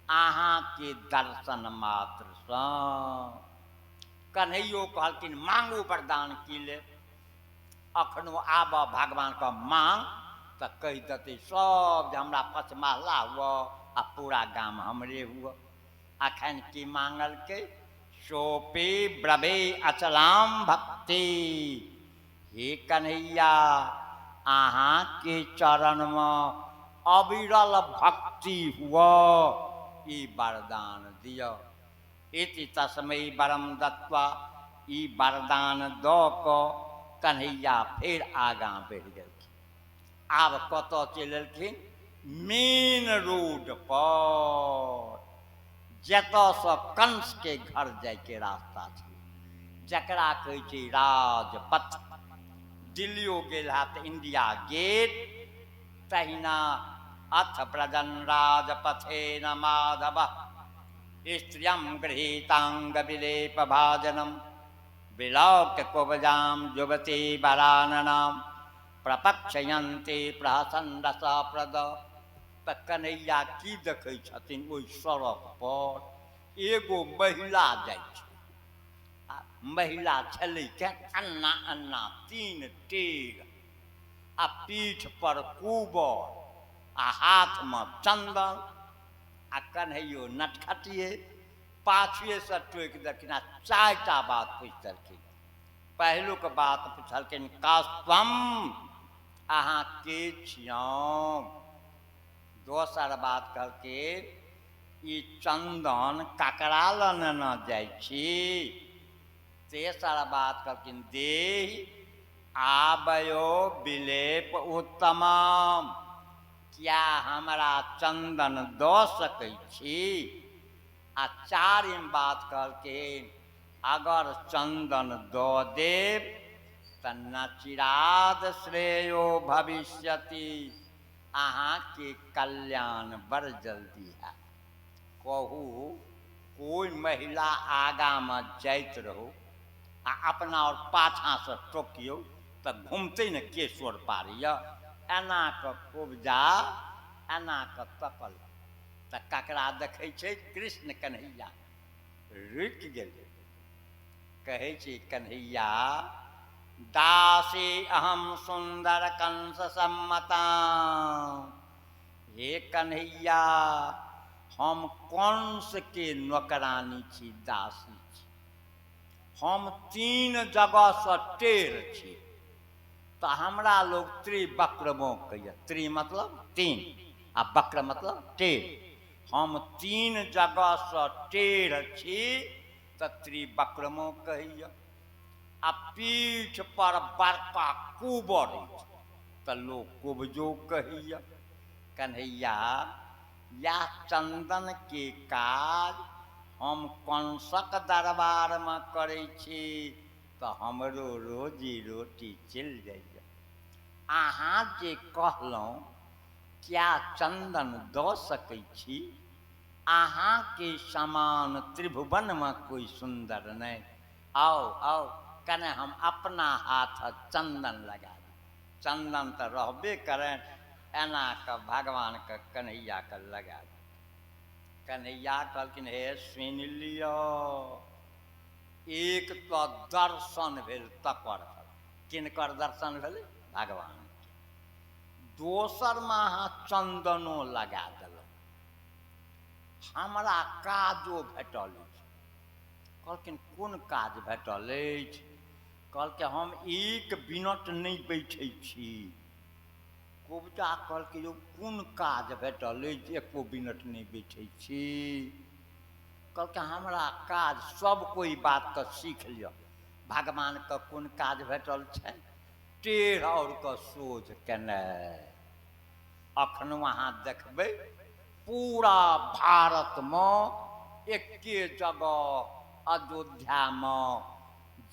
अहाँ के दर्शन मात्र सँ। कन्हैयो कहलखिन मांगू वरदान की ले अखनो आब भगवान का मांग तो कह देते सब जे हमरा 5 महला हुआ आ पूरा गाम हमरे हुआ। अखन की मांगल के सोपे ब्रवे अचलाम भक्ति। हे कन्हैया अहाँ के चरण में अविरल भक्ति हुआ ई वरदान दियो। इति तस्मै वरम दत्वा ई वरदान द क कन्हैया फिर आगा बढ़ गए। आब कत चलखिन मेन रोड पर जत से कंस के घर जाय के रास्ता छै जकरा कहै छै राजपथ। दिल्लियो गेल हैत इंडिया गेट तहिना अथ व्रजन् राजपथे न माधव स्त्रियं गृहीताङ्गविलेपभाजनं विलोक्य कुब्जां युवती वराननां प्रपक्षयन्ति प्रहसन रसप्रद। तऽ कन्हैया की देखै छथिन ओहि सड़क पर एगो महिला जाइ छै आ महिला छलै के अन्ना अन्ना तीन टेढ़ आ पीठ पर कुबर आ हाथ में चंदन आ कन्हैयो नटखटिए पाछुए से टोकि देलखिन आ चारिटा बात पूछलखिन। पहिलुक बात पूछलखिन कास्त्वम अहाँ के छियौं। दोसर बात कहलखिन ई चंदन ककरा लने जाइ छी। तेसर बात कहलखिन देह आबयो विलेप उत्तमम क्या हमरा चंदन दऽ सकै छी। आ चारिम बात कहलखिन अगर चंदन दऽ देब तऽ नचिराद श्रेयो भविष्यति अहाँ के कल्याण बड़ जल्दी है। कहू कोई महिला आगा में जाइत रहो आ अपना और पाछा से टोकियो तो घूमते न केशोर पारिय एना के कुब्जा एना के तकल तऽ ककरा देखै छै कृष्ण कन्हैया रुकि गेलै। कहै छै कन्हैया दासी अहम सुंदर कंस सम्मता। हे कन्हैया हम कंस के नौकरानी छी दासी छी। हम 3 जगह से टेढ़ छी तो हमरा लोग त्रिवक्रमो कहिए। त्रि मतलब 3 आ वक्र मतलब टेढ़। हम 3 जगह से टेढ़ छी तो त्रिवक्रमो कहिए। आ पीठ पर बड़का कुबर तो लोग कुब्जो कहिए। कन्हैया या चंदन के काज हम कंसक दरबार में करै छी तो हमरो रोजी रोटी चलि जाइए। अहाँ जे कहलहुँ क्या चंदन दऽ सकै छी। अहाँ के समान त्रिभुवन में कोई सुंदर नहीं। आओ आओ कने हम अपना हाथ चंदन लगा दी। चंदन तो रहबे करें एना के भगवान के कन्हैया के लगा दी। कन्हैया कहलखिन हे सुन लियो एक तो दर्शन भेल तकर किनकर दर्शन भेल भगवान। दोसर में अहाँ चंदनो लगा देलक हमरा काजो भेटल अछि। कहलखिन कोन काज भेटल अछि। कहलकै हम 1 मिनट नहीं बैठे छी। कुब्जा कहलकै यौ कोन काज भेटल अछि 1 मिनट नहीं बैठे छी। कहलकै हमरा काज सब कोई बात तो सीख लियो। भगवान के कोन काज भेटल छै टेढ़ और के सोझ केने। अखन वहाँ देखबै पूरा भारत में एके जगह अयोध्या में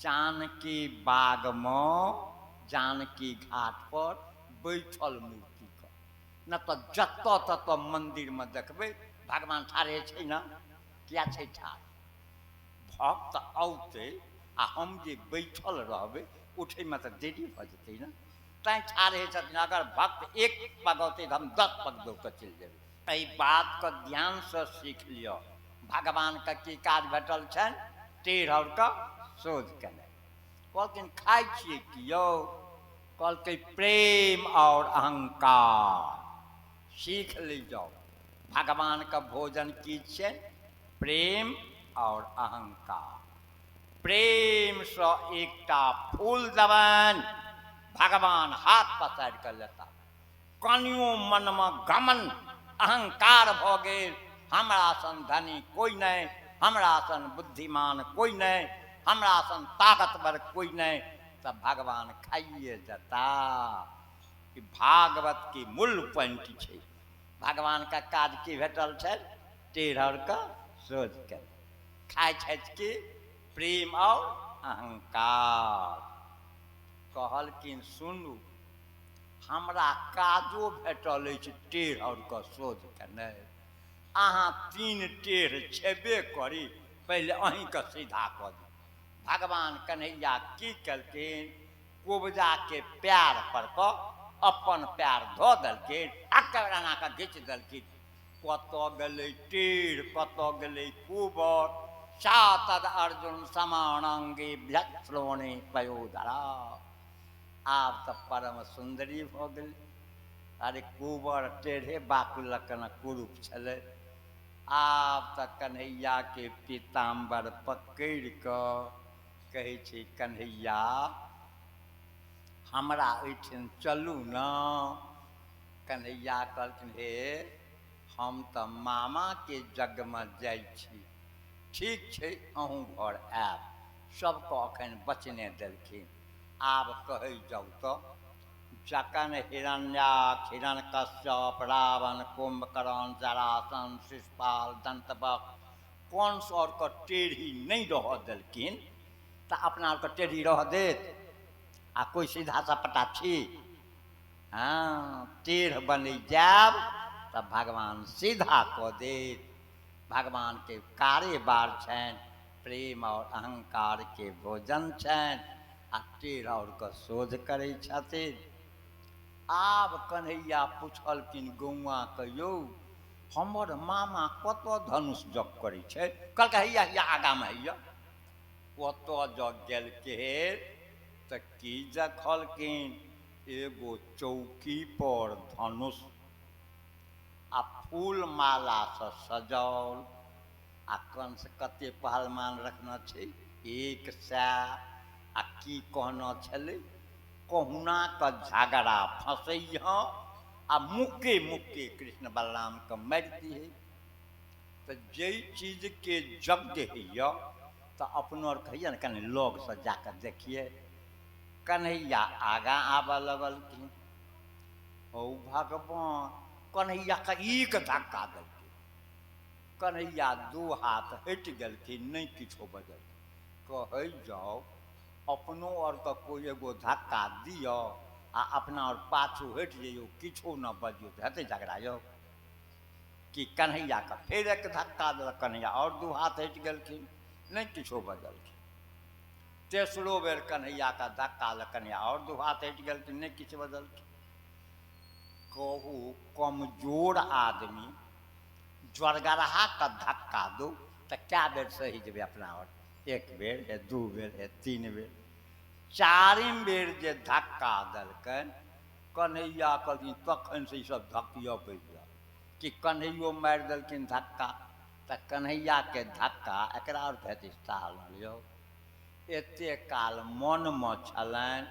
जानकी बाग में जानकी घाट पर बैठल मूर्ति का न तो जत तत मंदिर में देखबै भगवान ठाढ़े छै न किया छै ठाढ़। भक्त औते आ हम जे बैठल रहबै उठे में तो देरी भ जेतै न तैं ठाढ़े छथिन। अगर भक्त 1 पग औते तो हम 10 पग दौड़ के चलि जेबै। एहि बात के ध्यान से सीख लियो। भगवान के की काज भेटल छनि टेढ़ और के सोझ केने। कहलखिन खाइ छियै कि यौ। कहलकै प्रेम और अहंकार सीख ली जाओ। भगवान का भोजन की छै प्रेम और अहंकार। प्रेम से एकटा फूल देबनि भगवान हाथ पसारि कर लेता। कनियो मन में घमन अहंकार भ गेल हमरा सन धनी कोई नहीं हमरा सन बुद्धिमान कोई नहीं हमरा सन ताकतवर कोई नहीं तब भगवान खाइए देता। कि भागवत की मूल पॉइंट छै। भगवान का काज की भेटल छै टेढ़ और के सोझ के खाइ छथि कि प्रेम और अहंकार। कहलखिन सुनू हमरा काजो भेटल अछि टेढ़ और क सोझ के नहि। अहाँ तीन टेढ़ छेबे करी, पहले अहीं के सीधा कऽ दी। भगवान कन्हैया की केलखिन, कुबजा के पैर पर क अपन पैर धऽ देलखिन आ एना कऽ घीच देलखिन। कतऽ गेलै टेढ़, कतऽ गेलै कुबर, सा तद अर्जुन समानांगी भ्यश्रोणी पयोधरा। आब तऽ परम सुंदरी भऽ गेलै। अरे कुबर टेढ़े बाकुलक न कुरूप छलै। आब तऽ कन्हैया के पीताम्बर पकड़ि कऽ कहै छै, कन्हैया हमरा ओहिठाम चलू ने। कन्हैया कहलखिन, हे हम तऽ मामा के जगमे जाइ छी। ठीक छै, अहूँ घर आयब। सबके अखन बचने देलखिन। आब कहै जाउ तऽ, जखन हिरण्याक्ष, हिरण्यकश्यप, रावण, कुंभकर्ण, जरासंध, शिशुपाल, दंतवक्र कंस और के टेढ़ी नहीं रह देलखिन, तऽ अपना और के टेढ़ी रह देत? आ कोई सीधा सपटा छी? हाँ, टेढ़ बनी जाब तऽ भगवान सीधा कऽ देत। भगवान के कार्यबार छनि, प्रेम और अहंकार के भोजन छनि, आ टेढ़ और के शोध करै छथिन। आब कन्हैया पुछलखिन गौआ के, यौ हमर मामा कतऽ धनुष जप करै छै? कहलकै हैया हैया आगा में हैया। ओतऽ जऽ गेलखिन तऽ की देखलखिन, एगो चौकी पर धनुष आ फूल माला से सजाओल। आ कंस कते पहलमान रखना छै? 100। आ की कहना छलै, कहुना के झगड़ा फंसैहा आ मुक्के मुक्के कृष्ण बलराम के मारि दिहे। तो जई चीज के यज्ञ होइया तो अपनो और कहिए ने कनि लग से जाकर देखिए। कन्हैया आगा आबऽ लगलखिन। ओ भगवान, कन्हैया के एक धक्का देलखिन। कन्हैया दू हाथ हटि गेलखिन, नहीं किछो बजल। कहै जाओ अपनो और के कोई एगो धक्का दियो आ अपना और पाछू हटि जइयो, किछो न बजियो, तो हेतै झगड़ा यौ? कि कन्हैया के फेर एक धक्का देलक, कन्हैया और दू हाथ हटि गेलखिन, नहीं किछो बजलखिन। तेसरो बेर कन्हैया का धक्का लग, कन्हैया और दू हाथ हटि गेलखिन, नहीं किछु बजलखिन। कहू कमजोर आदमी ज्वरगरहा का धक्का दो तो क्या बेर सही जेबे अपना और? एक बेर है, दू बेर है, 3 बेर। चारिम बेर जे धक्का देलकनि, कन्हैया कहलखिन तखन से ई सब धक्किया बैठ गया कि कन्हैयो मारि देलखिन धक्का। तऽ कन्हैया के धक्का एकरा और हेतै साहल यौ? एते काल मन में छलनि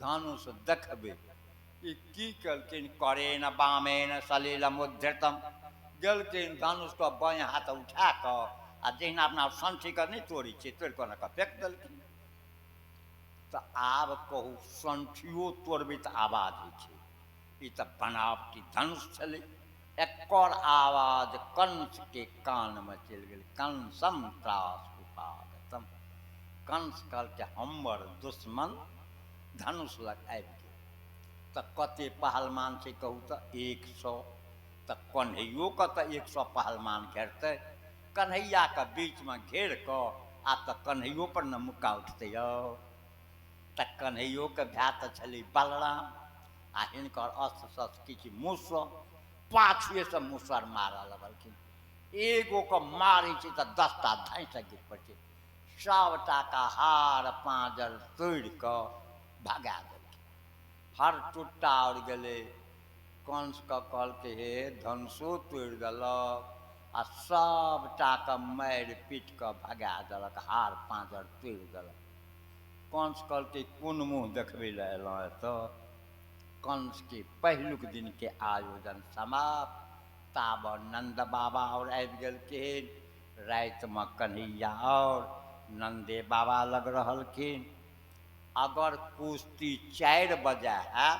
धनुष देखबे। ई की केलखिन, करेन बामेन सलिलम उद्धृतम। गेलखिन धनुष के बाएं हाथ उठा कऽ आ जहिना अपना संठी के नहीं तोड़ी छै, तोड़ कऽ न फेंक देलखिन। तऽ आब कहू संठियो तोड़बै तऽ आवाज होइ छै। ई तऽ बनावटी धनुष छलै। एकर आवाज कंस के कान में चलि गेल। कंसम त्रास उपागतम। कंस कहलकै हमर दुश्मन धनुष लग आबि गेल। तऽ कते पहलमान छै कहू तऽ? 100। तऽ कन्हैयो के तऽ 100 पहलमान घेरतै। कन्हैया के बीच में घेर कऽ आ तऽ कन्हैयो पर न मुक्का उठतै यौ? तऽ कन्हैयो के भाय तऽ छलै बलराम, आ हिनकर अस्त्र शस्त्र किछु मूसर, पाछुए से मूसर मारऽ लगलखिन। एगो के मारै छै तऽ 10 टा धाँइस गिर पड़ै छै। सबटा का हार पाँजर तोड़ि कऽ भगा देलखिन। हर टुट्टा और गेलै। कंस के कहलकै हे धनुषो तोड़ि देलक आ सबटा के मारि पीट कऽ भगा देलक, हार पाँजर तोड़ि देलक। कंस कहलकै कोन मुँह देखबै लए एलहुँ एतऽ? कंस के पहिलुक दिन के आयोजन समाप्त। ताबऽ नंद बाबा और आबि गेलखिन। राति में कन्हैया और नंदे बाबा लग रहलखिन। अगर कुश्ती 4 बजे है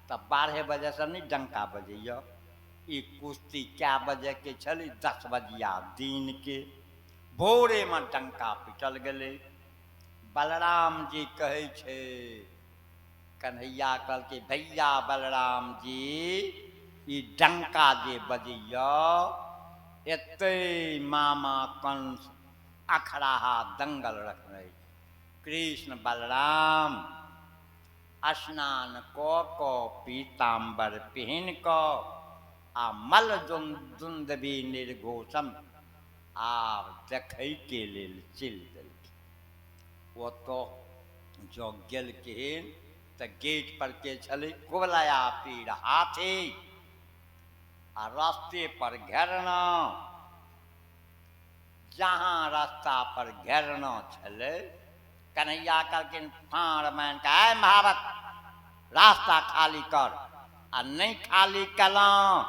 तो 12 बजे से नहीं डंका बजैया। ई कुश्ती क्या बजे के छलै? 10 बजिया दिन के। भोरे में डंका पिटल गेलै। बलराम जी कहै छै कन्हैया कल के भैया बलराम जी ई डंका जे बजियो एते मामा कंस अखराहा दंगल रखने कृष्ण बलराम स्नान को पीताम्बर पिहन को आ मल दुंदबी निर्घोषम आब देखै के लेल चल देलखिन। वो तो जो गेलखिन तो गेट पर के छले कुबलाया पीर हाथी आ रास्ते पर घेरना जहाँ रास्ता पर घेरना छले कन्हैया कहलखिन फाड़ मान के आय महावत रास्ता खाली कर आ नहीं खाली कलौं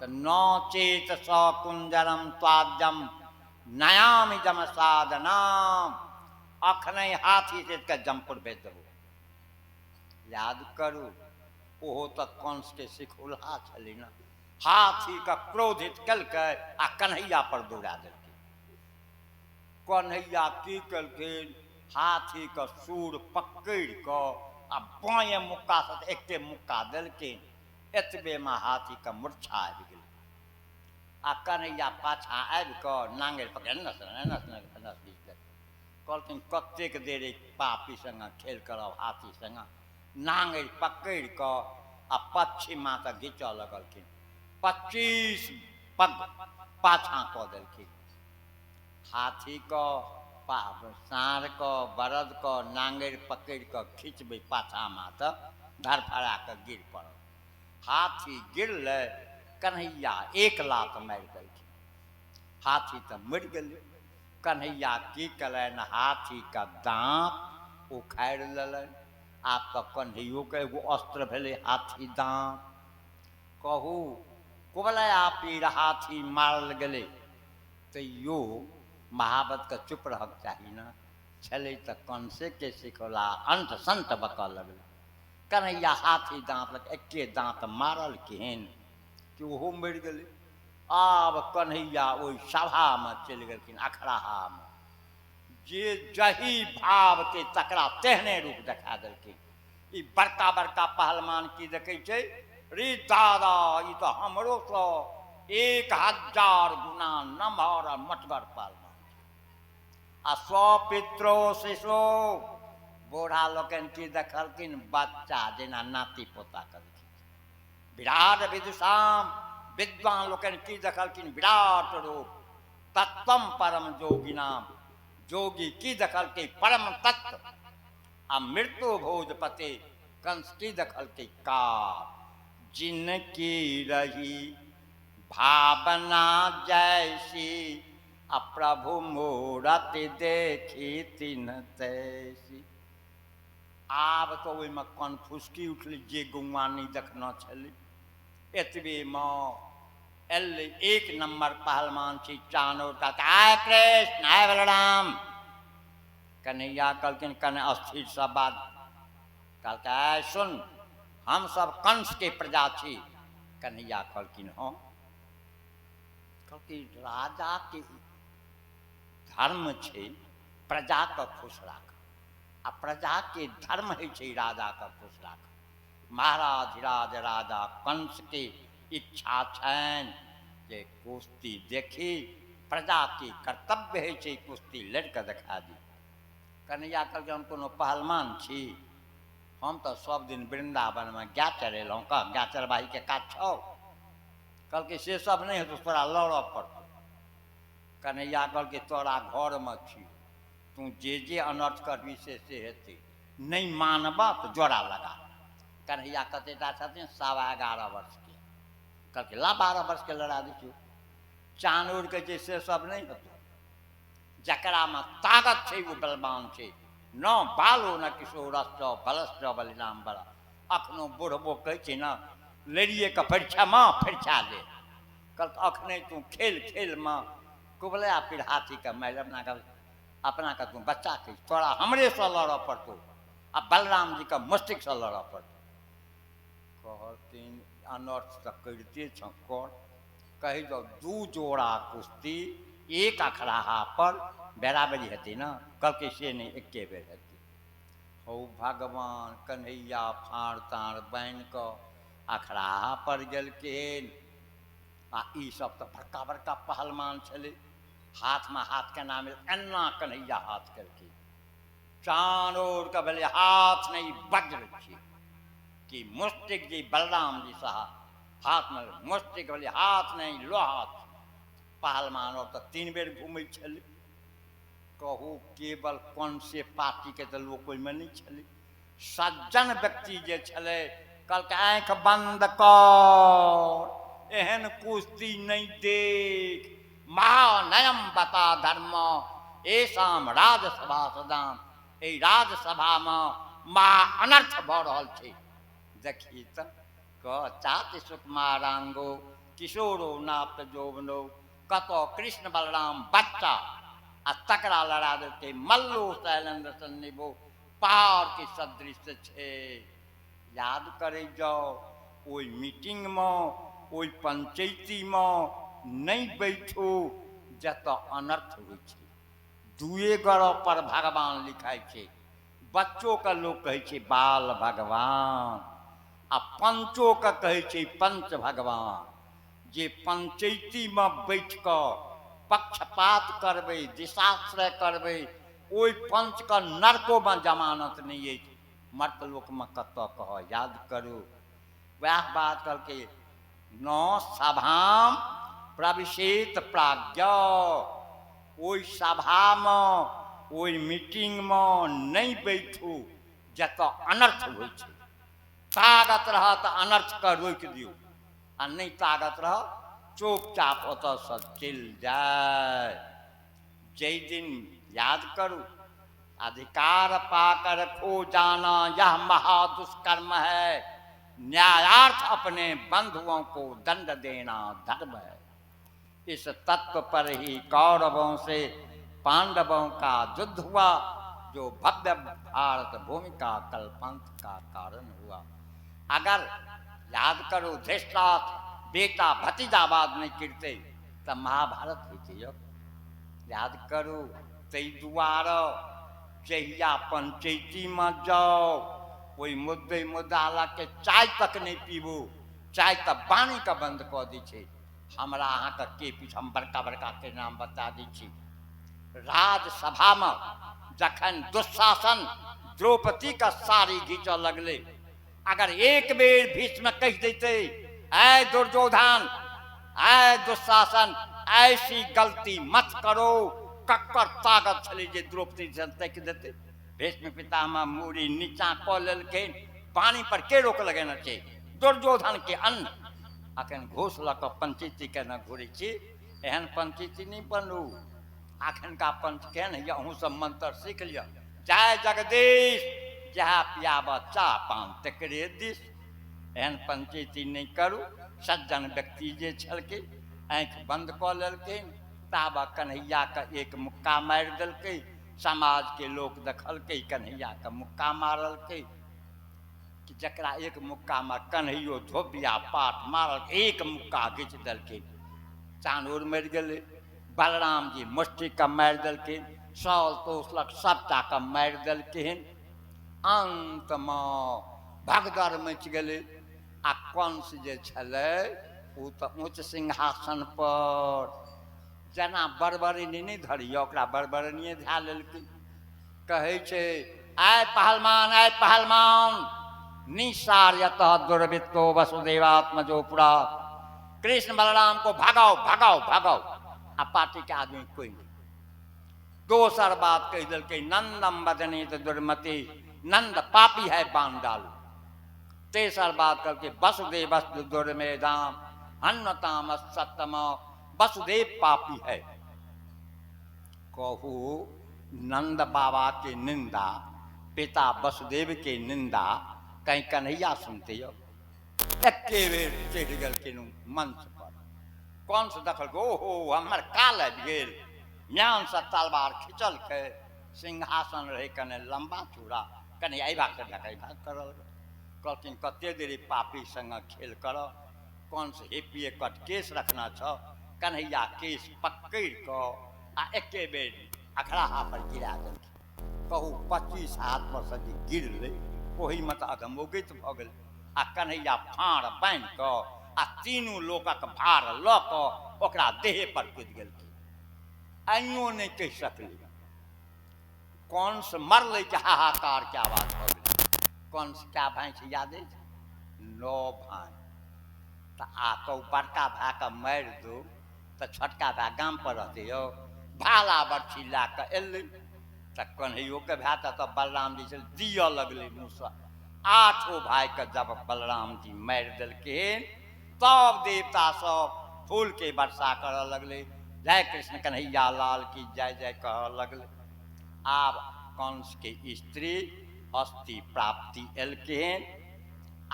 तो नौ चेत सौ कुंजरम त्वाजम नयामिजम साधनाम अखने हाथी से के जमपुर भेज देबो। याद करू ओहो तो कंस के सिखुलहा छली ना हाथी का क्रोधित कलके आ कन्हैया पर दौड़ा देलखिन। कन्हैया की कलखिन हाथी का सूर पकड़ को आ बाएं मुक्का से एके मुक्का देलखिन एतबे में हाथी का मूर्छा आबि गेल आ कन्हैया पाछा आबि कऽ नांगेर पकड़ नस कहलखिन कतेक देर पापी संग खेल करब हाथी संग नांगेर पकड़ कऽ आ पश्चिमा से घींचऽ लगलखिन 25 पग पाछा कऽ देलखिन। हाथी को साँढ़ को बरद को नांगेर पकड़ कऽ खींचबै पाछा माथ धरफड़ा कऽ गिर पड़ल। हाथी गिरले कन्हैया एक लात मारि देलखिन हाथी तो मरि गेलै। कन्हैया की कलनि हाथी का दाँत उखाड़ि लेलनि। आब तो कन्हैयो के एगो अस्त्र भेलै हाथी दाँत। कहू कुबलया पीर हाथी मारल गेलै तैयो महावत के चुप रहक चाही ना छलै तो कंसे के सिखौला अंत संत बकऽ लगलै। कन्हैया हाथी दाँत लग एके दाँत मारल केहन कि ओहो मरि गेलै। आब कन्हैया ओहि सभा में चलि गेलखिन अखराहा में जे जही भाव के तकरा तेहने रूप देखा देलखिन। ई बड़का बड़का पहलवान की देखै छै रे दादा ई तो हमरो तो 1000 गुना नमहर और मटगर पहलवान आ 100 पित्रो शिशु बूढ़ा लोकन की देखलखिन बच्चा जेना नाती पोता करखिन। विराट विदुषाम विद्वान लोकन की देखलखिन विराट रूप। तत्वम परम जोगिनाम जोगी की देखलकै परम तत्व। आ मृत्यु भोजपति कंस की देखलकै का जिनकी रही भावना जैसी आ प्रभु मूरति देखी तिन तैसी। आब तो ओहिमे कनफुसकी उठलै जे गौआ नहीं देखना छलै। एतबे में एल एक नंबर पहलवान छी चानोर का आय कृष्ण आय बलराम। कन्हैया कहलखिन कने अस्थिर सब बात कहलकै आय सुन हम सब कंस के प्रजा छी। कन्हैया कहलखिन हाँ। कहलखिन राजा के धर्म छै प्रजा के खुश राख आ प्रजा के धर्म है छै राजा के खुश राख। महाराज राजा कंस के इच्छा छनि जे कुश्ती देखी प्रजा के कर्तव्य है छै कुश्ती लड़ के देखा दी। कन्हैया कहलकै हम कोनो पहलवान छी हम तो सब दिन वृंदावन में गाय चरेलहुँ कह गाय चरवाही के काज छौ। कहलकै से सब नहीं हेतौ तोरा लड़ऽ पड़तौ। कन्हैया कहलकै तोरा घर में छी तू जे अनर्थ करबी से हेतै नहीं मानबा तो जोड़ा लगा। कन्हैया कतेटा छथिन 11.5 वर्ष के। कहलकै ला 12 वर्ष के लड़ा दियौ। चानूर के जे से सब नहीं हेतौ जकरा में ताकत छै वो बलवान छै न बालो न किशोरश्च बलश्च बलिनाम बड़ा। अखनो बुढ़बो कहै छै न लड़िए के परीक्षा में परीक्षा दे। कल अखने तू खेल खेल में कुबलया पीर हाथी के मारि अपना का तू बच्चा के तोरा हमरे से लड़ऽ पड़तौ आ बलराम जी का मस्तिष्क से लड़ऽ पड़तौ। कहथिन अनर्थ तो करते छ कर कही दो 2 जोड़ा कुश्ती एक अखराहा पर बराबरी हेतै ना। कहलकै से नहीं एके बेर हेतै ओ भगवान कन्हैया फाड़ ताड़ बान्हि कऽ अखराहा पर गेलखिन। आ ई सब तऽ बड़का बड़का पहलवान छलै, हाथमे हाथ केना मिल एना कन्हैया हाथ केलखिन, चान ओर के भेलै हाथ नहीं वज्र छियै कि मुष्टिक जी बलराम जी साहब हाथ में मुष्टिक भेलै हाथ नहीं लोहा। पहलवान और तऽ 3 बेर घूमै छलै। कहू केवल कौन से पार्टी के तऽ लोक ओहिमे नहीं छलै। सज्जन व्यक्ति जे छलै कहलकै आँखि बंद कर, एहन कुश्ती नहीं देख, महानयम बता धर्म ऐसाम राजसभा सदाम, ए राजसभा में महा अनर्थ भऽ रहल छै। देखी तऽ चाति सुकुमारांगो किशोरो नाप्त जोबनो, कतो कृष्ण बलराम बच्चा आ तकरा लड़ा देलकै मल्लो शैलेंद्र सन्निभो, पहाड़ के सदृश छे। याद करे जाओ ओई मीटिंग में ओई पंचायती में नहीं बैठो जत अनर्थ होइ छे। दुए गढ़ पर भगवान लिखाई छे, बच्चों का लोग कहे छे बाल भगवान आ पंचों का कहे छे पंच भगवान। जे पंचायती में बैठ कर पक्षपात करबे दिशाश्रय करबे ओई पंच का नरको में जमानत नहीं है। मर्त लोक में कत कह याद करू। वह बात करके न सभाम प्रविशेत प्राज्ञ, ओई सभा में ओई मीटिंग में नहीं बैठू जत अनर्थ होइ छे। तागत रह तो अनर्थ का रोक दियो आ नहीं तागत रह चुपचाप ओतऽ से चल जाए। जय दिन याद करू अधिकार पाकर खो जाना यह महादुष्कर्म है, न्यायार्थ अपने बंधुओं को दंड देना धर्म है। इस तत्व पर ही कौरवों से पांडवों का युद्ध हुआ, जो भव्य भारत भूमि का कल्पांत का कारण हुआ। अगर याद करो धृतराष्ट्र बेटा भतीजावाद नहीं करते तब महाभारत होती। याद करो तई दुआरो जहिया पंचायती में जाओ कोई मुद्दे मुद्दा के चाय तक नहीं पीबो, चाय तक पानी का बंद कर दी छे। हमरा अहाँ का के पीछे हम बड़का बड़का के नाम बता दी छी। राजसभा में जखन दुशासन द्रौपदी का साड़ी घींच लगले, अगर एक बेर भीष्म कह देते ऐ दुर्योधन ऐ दुशासन ऐसी गलती मत करो, कक्कर ताकत छले जे द्रौपदी से तक देते। भीष्म पितामह मूड़ी नीचा क लेलखिन, पानी पर के रोक लगेना चाहिए दुर्योधन के अन्न। अखन घोष लक पंचायती के न घूरे छी, एहन पंचायती नहीं बनू। अखन का पंच के नहीं अहूँ सब मंत्र सीख लिया। जय जगदीश जहाँ पियाब चाह पान तकरे दिस, एहन पंचायती नहीं करू। सज्जन व्यक्ति जे छलके आँख बंद क लेलखिन, ताबा कन्हैया का एक मुक्का मारि देलकै। समाज के लोग देखलकै कन्हैया का मुक्का मारलकै कि जकरा एक मुक्का में कन्हैयो धोबिया पाठ मारल, एक मुक्का घींच देलखिन चानूर मरि गेलै। बलराम जी मुष्टि का मारि देलखिन, सौल तोसलक सबटा का मारि देलखिन। अंत में भगदड़ मचि गेलै। आ कंस जे छलै ओ तऽ उच्च सिंहासन पर जेना बरबरनी नहीं धरिय ओकरा बरबरनिए धै लेलकै। कहै छै आय पहलमान निसार्यत दुर्वृत्तो वसुदेवात्मजो पुरा, कृष्ण बलराम को भगाओ भगाओ भगाओ। आ पार्टी के आदमी कोई नहीं। दोसर बात कह दिलकै नंदम बदनी दुर्मति, नंद पापी है बाण डालो। तेसर बात करके वसुदेव दुर्मेधाम अन्नताम सत्यम, वसुदेव पापी है। कहू नंद बाबा के निंदा, पिता वसुदेव के निंदा कहीं कन्हैया सुनते हो? एके बेर चढ़ गेलखिन मंच पर। कौन से दखल ओहो हमर काल आबि गेल, म्यान से तलवार खिंचल के, सिंहासन रहे कने लंबा चूड़ा, कने अइबा के ढकैबा करल। कहलखिन कते देरी पापी संग खेल कर, कौन से हेपिए कट केस रखना छ। कन्हैया केस पकड़ क आ एके बेर अखड़ाहा पर गिरा देलखिन। कहू 25 हाथ पर से जे गिरलै ओही में तऽ अधमोगित भऽ गेल आ कन्हैया फाड़ बान्हि कऽ आ तीनू लोकक भार लऽ कऽ ओकरा देह पर कूदि गेलखिन। आइयो नहीं कहि सकलै। कंस मरलै कि हाहाकार के आवाज भऽ गेलै। कंस क्या भाई छै याद अछि? 9 भाई। तऽ आ तो बड़का भाई के मारि दो तऽ छोटका भाई गाम पर रहतै यौ। भाला बरछी लए कऽ एलै तऽ कन्हैयो के भाई तऽ बलराम जी से दिअ लगलै मुँहसँ। 8 भाई के जब बलराम जी मारि देलखिन तब देवता सब फूल के वर्षा करऽ लगलै, जय कृष्ण कन्हैया लाल की जय जय कहऽ लगलै। आब कंस के स्त्री हस्ती प्राप्ति एलखिन।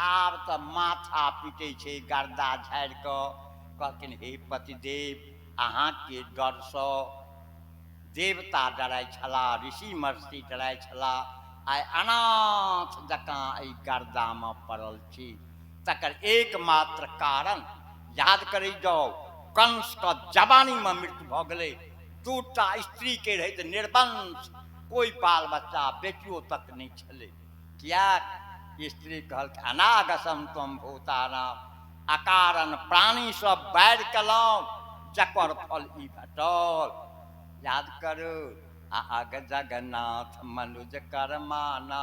आब तऽ माथा पीटे छै गर्दा झाड़ि कऽ, कहलखिन हे पतिदेव अहाँ के डर सँ देवता डराइ छलाह, ऋषि महर्षि डराइ छलाह, आइ अनाथ जकाँ एहि गर्दा में पड़ल छी। तकर एकमात्र कारण याद करै जाउ, कंस के जवानी में मृत्यु भऽ गेलै। 2टा स्त्री के रहैत निर्वंश, कोई बाल बच्चा बेटियो तक नहीं छलै। किया स्त्री कहल अनागसम तुम भूतानाम, अकारण प्राणी सब बैर केलौं जकर फल ई भेटल। याद करू अग जगन्नाथ मनुज कर्माना,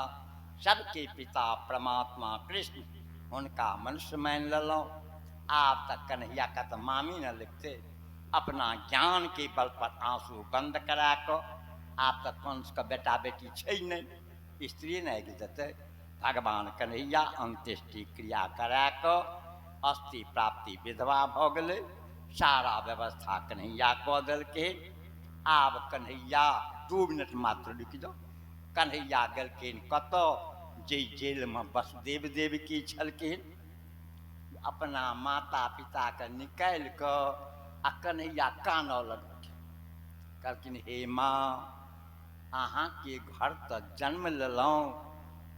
सबके पिता परमात्मा कृष्ण हुनका मनुष्य मान लेलौं। आब तक कन्हैया का तो मामी न लिखते, अपना ज्ञान के बल पर आंसू बंद करा को। आब तक कंस का बेटा बेटी छै नहीं, स्त्री नहीं आगि देते। भगवान कन्हैया अंत्येष्टि क्रिया करा को अस्थि प्राप्ति विधवा भऽ गेलै। सारा व्यवस्था कन्हैया कऽ देलखिन। आब कन्हैया 2 मिनट मात्र रुकि जाओ। कन्हैया गेलखिन कतऽ? जे जेल में वसुदेव देवकी छलखिन। अपना माता पिता के निकालि कऽ आ कन्हैया कानऽ लगलखिन। कहलखिन हे माँ अहाँ के घर तऽ जन्म लेलौं,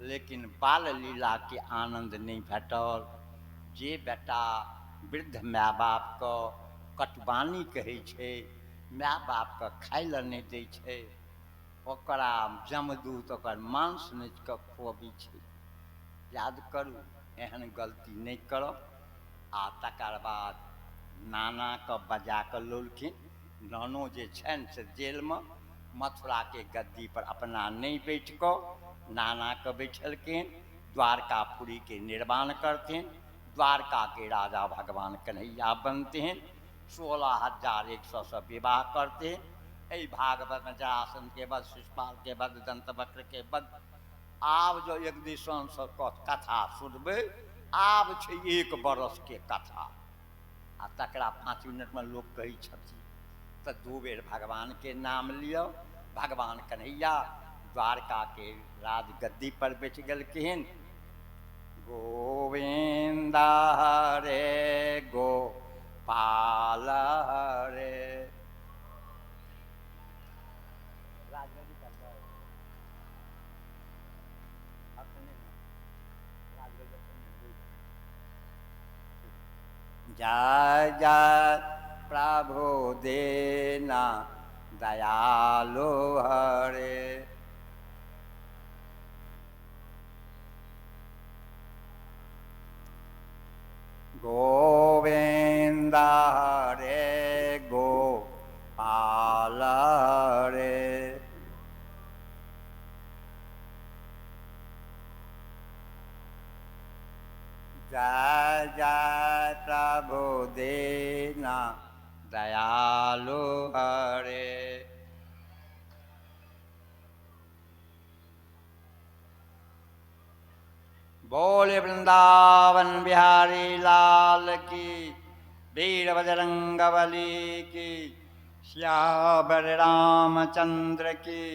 लेकिन बाल लीला के आनंद नहीं भेटल। जे बेटा वृद्ध माय बाप के कटवानी कहै छै, माय बाप के खाय लए नहीं दै छै, ओकरा जमदूत ओकर मांस नोच कऽ खुअबै छै। याद करू एहन गलती नहीं करब। आ तकर बाद नाना के बजा कऽ लौलखिन। नानो जे छनि से जेल में मथुरा के गद्दी पर अपना नहीं बैठ कऽ नाना के बैठलखिन। द्वारकापुरी के निर्माण करथिन, द्वारका के राजा भगवान कन्हैया बनथिन। 16,100 से विवाह करते। एहि भागवत में जरासंध के वध, शिशुपाल के वध, दंतवक्र के वध। आब जो एक दिसन से कथा सुनबै, आब छै 1 बरस के कथा। आ तकरा 5 मिनट में लोग कहै छथिन। तऽ 2 बेर भगवान के नाम लियो। भगवान कन्हैया द्वारका के राज गद्दी पर बैठ गेलखिन। गोविंद हरे गोपाल हरे। जय जय प्रभु दीना दयालु हरे। गोविंद हरे गोपाल हरे। जय जय प्रभु दीना दयालु हरे। बोले वृंदावन बिहारी लाल की, वीर बजरंग बली की, श्यावर रामचंद्र की,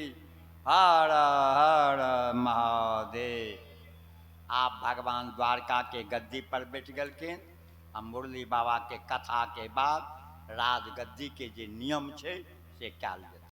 हर हर महादेव। आप भगवान द्वारका के गद्दी पर बैठ गेलखिन। आ मुरली बाबा के कथा के बाद राजगद्दी के जे नियम छै से कयल गेल।